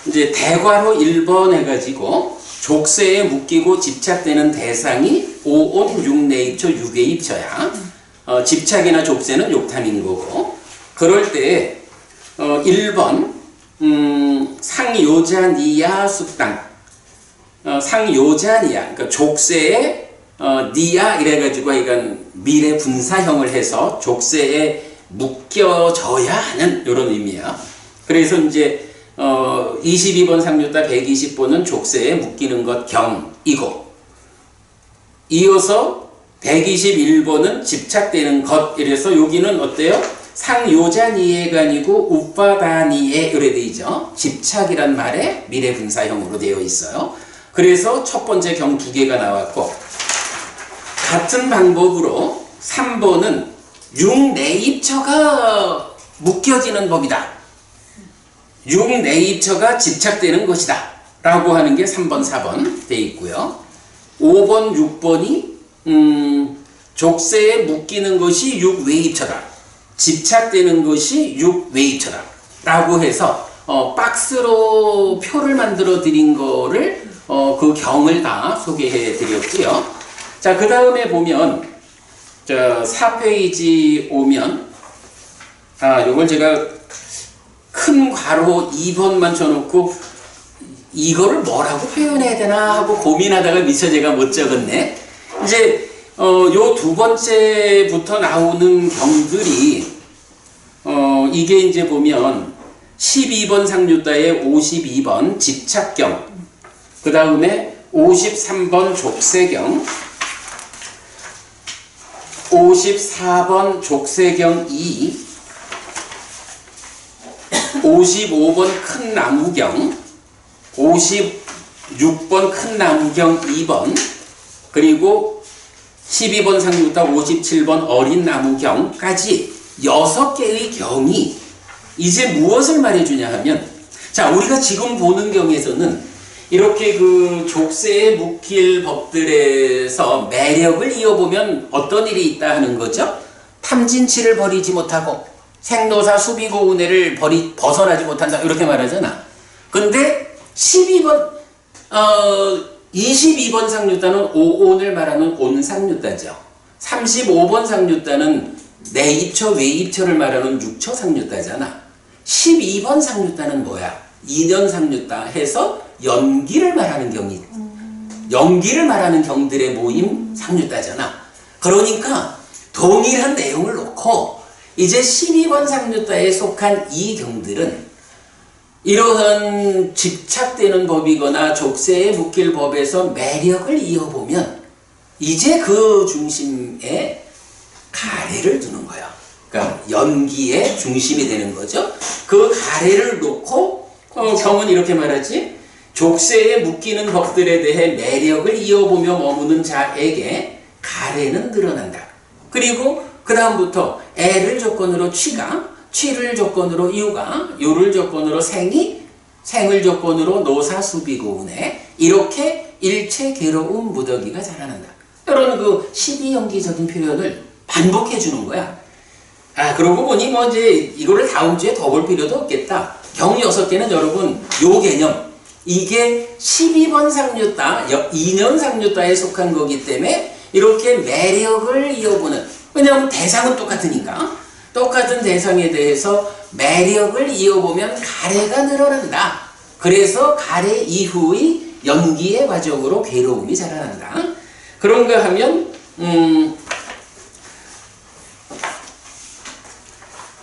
이제 대괄호 1번 해가지고 족쇄에 묶이고 집착되는 대상이 오온, 육내입처, 육외입처야. 집착이나 족쇄는 욕탐인 거고. 그럴 때 1번 상요자니야 숙당. 상요자니야, 그러니까 족쇄에 니야 이래가지고 이건 미래 분사형을 해서 족쇄에 묶여져야 하는 이런 의미야. 그래서 이제 22번 상류자 120번은 족쇄에 묶이는 것 경이고, 이어서 121번은 집착되는 것. 이래서 여기는 어때요? 상요자니에가 아니고 우빠다니에 이래 되죠. 집착이란 말에 미래 분사형으로 되어 있어요. 그래서 첫 번째 경 두 개가 나왔고, 같은 방법으로 3번은 육내입처가 묶여지는 법이다. 육내입처가 집착되는 것이다 라고 하는 게 3번, 4번 돼 있고요. 5번, 6번이 족쇄에 묶이는 것이 육외입처다. 집착되는 것이 육외입처다 라고 해서 박스로 표를 만들어 드린 거를 그 경을 다 소개해 드렸고요. 자, 그 다음에 보면 4페이지 오면, 요걸 제가 큰 괄호 2번만 쳐놓고 이거를 뭐라고 표현해야 되나 하고 고민하다가 미처 제가 못 적었네. 이제 요 두 번째부터 나오는 경들이 이게 이제 보면 12번 상류자에 52번 집착경, 그 다음에 53번 족쇄경, 54번 족쇄경 2, 55번 큰 나무경, 56번 큰 나무경 2번, 그리고 12번 상류자 57번 어린 나무경까지 6개의 경이 이제 무엇을 말해주냐 하면, 자, 우리가 지금 보는 경에서는 이렇게 그 족쇄에 묶일 법들에서 매력을 이어보면 어떤 일이 있다 하는 거죠? 탐진치를 버리지 못하고 생노사 수비고운해를 벗어나지 못한다, 이렇게 말하잖아. 근데 22번 상류자는 오온을 말하는 온상류자죠. 35번 상류자는 내입처 외입처를 말하는 육처 상류자잖아. 12번 상류자는 뭐야? 2년 상류자 해서 연기를 말하는 경이, 연기를 말하는 경들의 모임 상류자잖아. 그러니까 동일한 내용을 놓고 이제 12번 상류자에 속한 이 경들은 이러한 집착되는 법이거나 족쇄에 묶일 법에서 매력을 이어보면 이제 그 중심에 가래를 두는 거야. 그러니까 연기의 중심이 되는 거죠. 그 가래를 놓고 경은 이렇게 말하지. 족쇄에 묶이는 법들에 대해 매력을 이어보며 머무는 자에게 가래는 늘어난다. 그리고 그 다음부터 애를 조건으로 취가, 취를 조건으로 유가, 유를 조건으로 생이, 생을 조건으로 노사 수비고운해, 이렇게 일체 괴로움 무더기가 자라난다. 이런 그 12연기적인 표현을 반복해 주는 거야. 아, 그러고 보니 뭐 이제 이거를 다음 주에 더 볼 필요도 없겠다. 경 6개는 여러분 요 개념, 이게 12번 상류자, 2년 상류자에 속한 거기 때문에 이렇게 매력을 이어보는, 왜냐하면 대상은 똑같으니까 똑같은 대상에 대해서 매력을 이어보면 가래가 늘어난다. 그래서 가래 이후의 연기의 과정으로 괴로움이 자라난다. 그런가 하면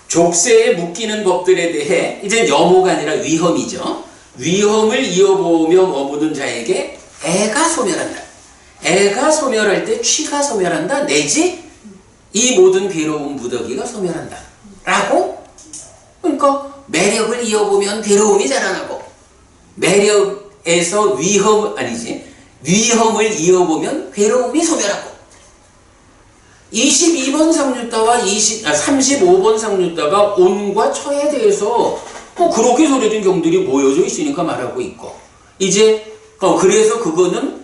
족쇄에 묶이는 법들에 대해 이제 염호가 아니라 위험이죠. 위험을 이어보며 머무는 자에게 애가 소멸한다. 애가 소멸할 때 취가 소멸한다. 내지 이 모든 괴로움 무더기가 소멸한다. 라고, 그러니까 매력을 이어보면 괴로움이 자라나고 매력에서 위험을 이어보면 괴로움이 소멸하고 22번 상류자와 35번 상류자가 온과 처에 대해서 그렇게 소려진 경들이 모여져 있으니까 말하고 있고, 이제 그래서 그거는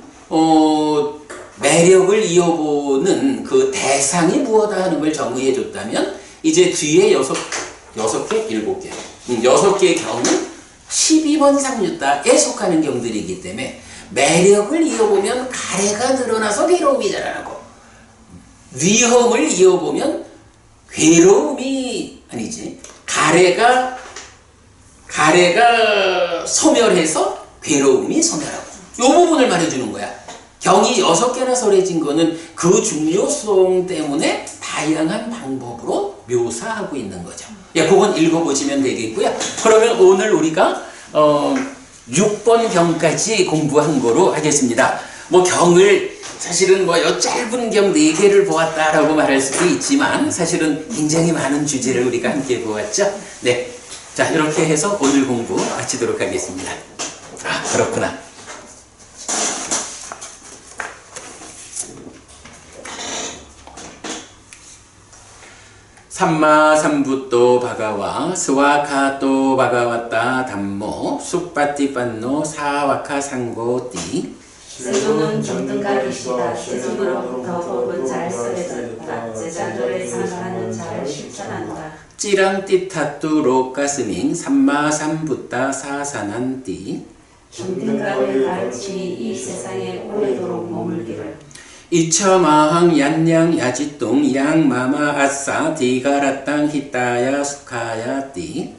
매력을 이어보는 그 대상이 무엇다 하는 걸 정의해 줬다면, 이제 뒤에 6개의 경은 12번 상류자에 속하는 경들이기 때문에 매력을 이어보면 가래가 늘어나서 괴로움이 자라나고, 위험을 이어보면 괴로움이 아니지, 가래가 소멸해서 괴로움이 소멸하고, 이 부분을 말해주는 거야. 경이 6개나 설해진 거는 그 중요성 때문에 다양한 방법으로 묘사하고 있는 거죠. 예, 그건 읽어보시면 되겠고요. 그러면 오늘 우리가 6번 경까지 공부한 거로 하겠습니다. 뭐 경을 사실은 뭐 요 짧은 경 4개를 보았다라고 말할 수도 있지만 사실은 굉장히 많은 주제를 우리가 함께 보았죠. 네, 자, 이렇게 해서 오늘 공부 마치도록 하겠습니다. 아, 그렇구나. 삼마삼부또 바가와 스와카또 바가와따 담모 숲바띠빤노 사와카 상고띠. 세조는 정등각이시다. 세조로부터 법은 잘 쓰여졌다. 제자들의 상관은 잘 실천한다. 찌랑띠타뚜 로가스밍 삼마삼부따 사산한띠. 정등각을 가르치니 이 세상에 오래도록 머물기를. 이처마항 얀양 야지똥 양마마 아싸 디가라땅 히따야 수카야띠.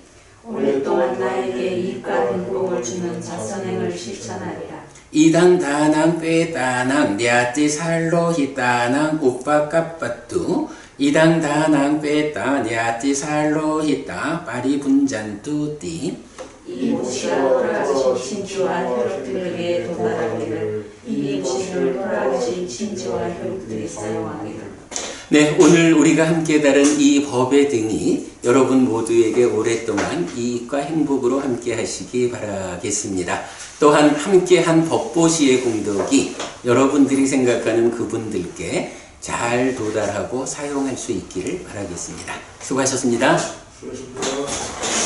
오랫동안 나에게 이익과 행복을 주는 자선행을 실천하리라. 이당 다낭 빼다낭 냐띠 살로 히따낭 우빠까빠뚜 이당 다낭 빼따 냐띠 살로 히따 파리 분잔 뚜띠 이 모시가 돌아가신 친지와 혈육들에게 도달하기를 이 모시를 돌아가신 친지와 혈육들이 사용하기를. 네, 오늘 우리가 함께 다룬 이 법의 등이 여러분 모두에게 오랫동안 이익과 행복으로 함께 하시기 바라겠습니다. 또한 함께한 법보시의 공덕이 여러분들이 생각하는 그분들께 잘 도달하고 사용할 수 있기를 바라겠습니다. 수고하셨습니다. 수고하셨습니다.